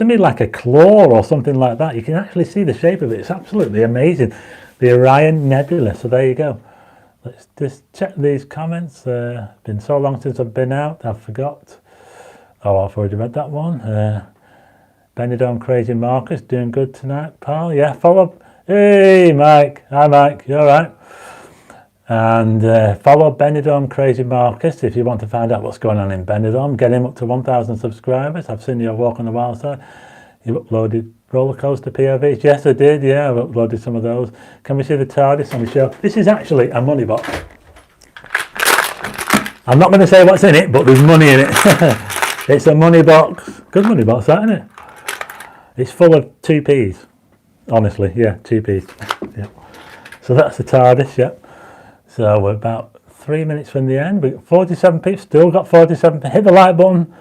me like a claw or something like that. You can actually see the shape of it. It's absolutely amazing. The Orion Nebula. So there you go. Let's just check these comments. Been so long since I've been out, I forgot. Oh, I've already read that one. Benidorm Crazy Marcus, doing good tonight, pal. Yeah, follow. Hey, Mike. Hi, Mike. You all right? And follow Benidorm Crazy Marcus if you want to find out what's going on in Benidorm. Get him up to 1,000 subscribers. I've seen your walk on the wild side. You uploaded roller coaster POVs. Yes, I did. Yeah, I've uploaded some of those. Can we see the TARDIS on the show? This is actually a money box. I'm not going to say what's in it, but there's money in it. It's a money box. Good money box, that, isn't it? It's full of 2p's. Honestly, yeah, 2p's. Yeah. So that's the TARDIS, yeah. So we're about 3 minutes from the end. We've got 47p, still got 47p. Hit the like button.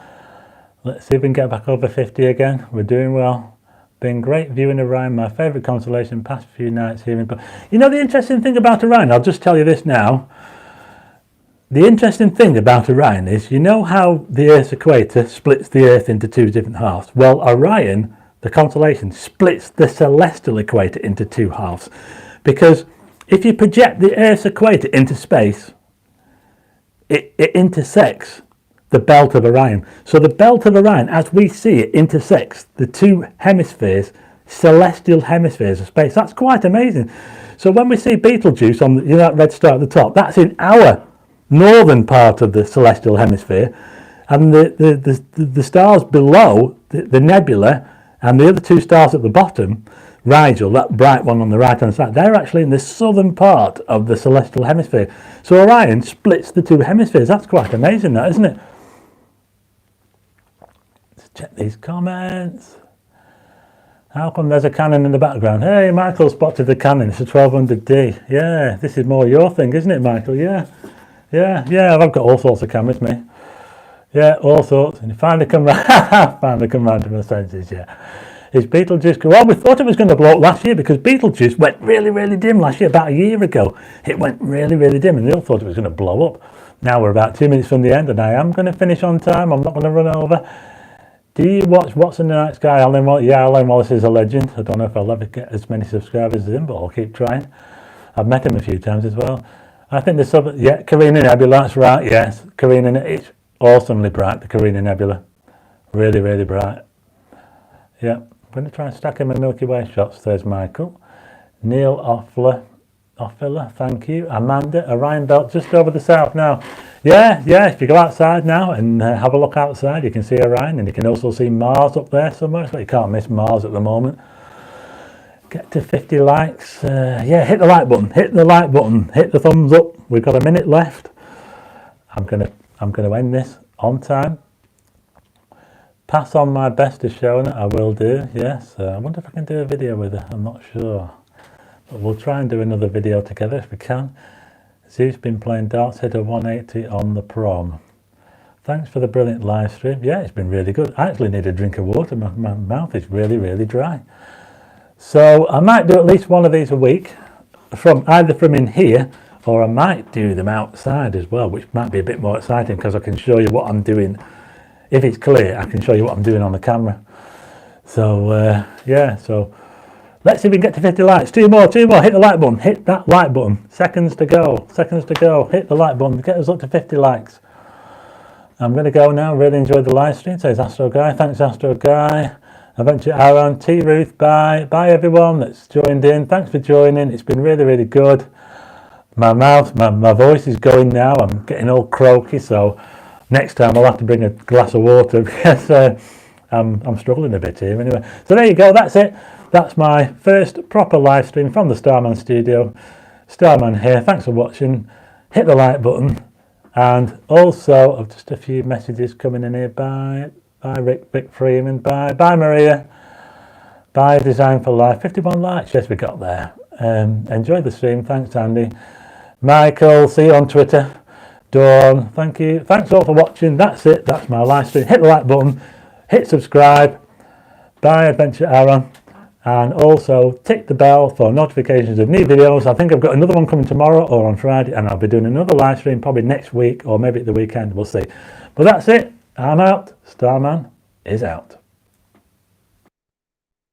Let's see if we can get back over 50 again. We're doing well. Been great viewing Orion, my favourite constellation, past few nights here in... You know the interesting thing about Orion, I'll just tell you this now. The interesting thing about Orion is, you know how the Earth's equator splits the Earth into 2 different halves? Well, Orion, the constellation, splits the celestial equator into 2 halves. Because if you project the Earth's equator into space, it intersects the belt of Orion. So the belt of Orion, as we see it, intersects the 2 hemispheres, celestial hemispheres of space. That's quite amazing. So when we see Betelgeuse on that red star at the top, that's in our northern part of the celestial hemisphere, and the stars below the nebula and the other 2 stars at the bottom, Rigel, that bright one on the right hand side, they're actually in the southern part of the celestial hemisphere. So Orion splits the 2 hemispheres. That's quite amazing, that, isn't it? Let's check these comments. How come there's a cannon in the background? Hey, Michael spotted the cannon. It's a 1200D. Yeah, this is more your thing, isn't it, Michael? Yeah. I've got all sorts of cameras, me. Yeah, all sorts. And you finally come round to my senses, yeah. Is Betelgeuse... Well, we thought it was going to blow up last year because Betelgeuse went really, really dim last year. About a year ago, it went really, really dim, and we all thought it was going to blow up. Now we're about 2 minutes from the end, and I am going to finish on time. I'm not going to run over. Do you watch What's in the Night Sky? Alan Wallace? Yeah, Alan Wallace is a legend. I don't know if I'll ever get as many subscribers as him, but I'll keep trying. I've met him a few times as well. I think the Carina Nebula, that's right, yes. Carina, it's awesomely bright, the Carina Nebula. Really, really bright. Yeah. I'm going to try and stack in my Milky Way shots. There's Michael. Neil Offiller, thank you. Amanda, Orion Belt just over the south now. Yeah, if you go outside now and have a look outside, you can see Orion, and you can also see Mars up there somewhere, so you can't miss Mars at the moment. Get to 50 likes. Yeah, hit the like button, hit the thumbs up. We've got a minute left. I'm gonna end this on time. Pass on my best to Shona. I will do, yes. I wonder if I can do a video with her. I'm not sure. But we'll try and do another video together if we can. Zeus been playing darts, hit a 180 on the prom. Thanks for the brilliant live stream. Yeah, it's been really good. I actually need a drink of water. My mouth is really, really dry. So I might do at least one of these a week, either from in here, or I might do them outside as well, which might be a bit more exciting because I can show you what I'm doing. If it's clear, I can show you what I'm doing on the camera. So yeah, so let's see if we can get to 50 likes. Two more, hit the like button, hit that like button. Seconds to go, hit the like button, get us up to 50 likes. I'm going to go now, really enjoyed the live stream, says Astro Guy. Thanks Astro Guy. Adventure Aaron, T Ruth, bye everyone that's joined in. Thanks for joining, it's been really, really good. My voice is going now, I'm getting all croaky, so next time I'll have to bring a glass of water because I'm struggling a bit here anyway. So there you go, that's it. That's my first proper live stream from the Starman studio. Starman here, thanks for watching. Hit the like button, and also just a few messages coming in here. Bye Rick Freeman, bye Maria, bye Design for Life, 51 likes, yes we got there. Enjoy the stream, thanks Andy. Michael, see you on Twitter. Dawn, thank you, thanks all for watching. That's it, that's my live stream. Hit the like button, hit subscribe. Bye Adventure Aaron, and also tick the bell for notifications of new videos. I think I've got another one coming tomorrow or on Friday, and I'll be doing another live stream probably next week or maybe at the weekend, we'll see. But that's it, I'm out. Starman is out.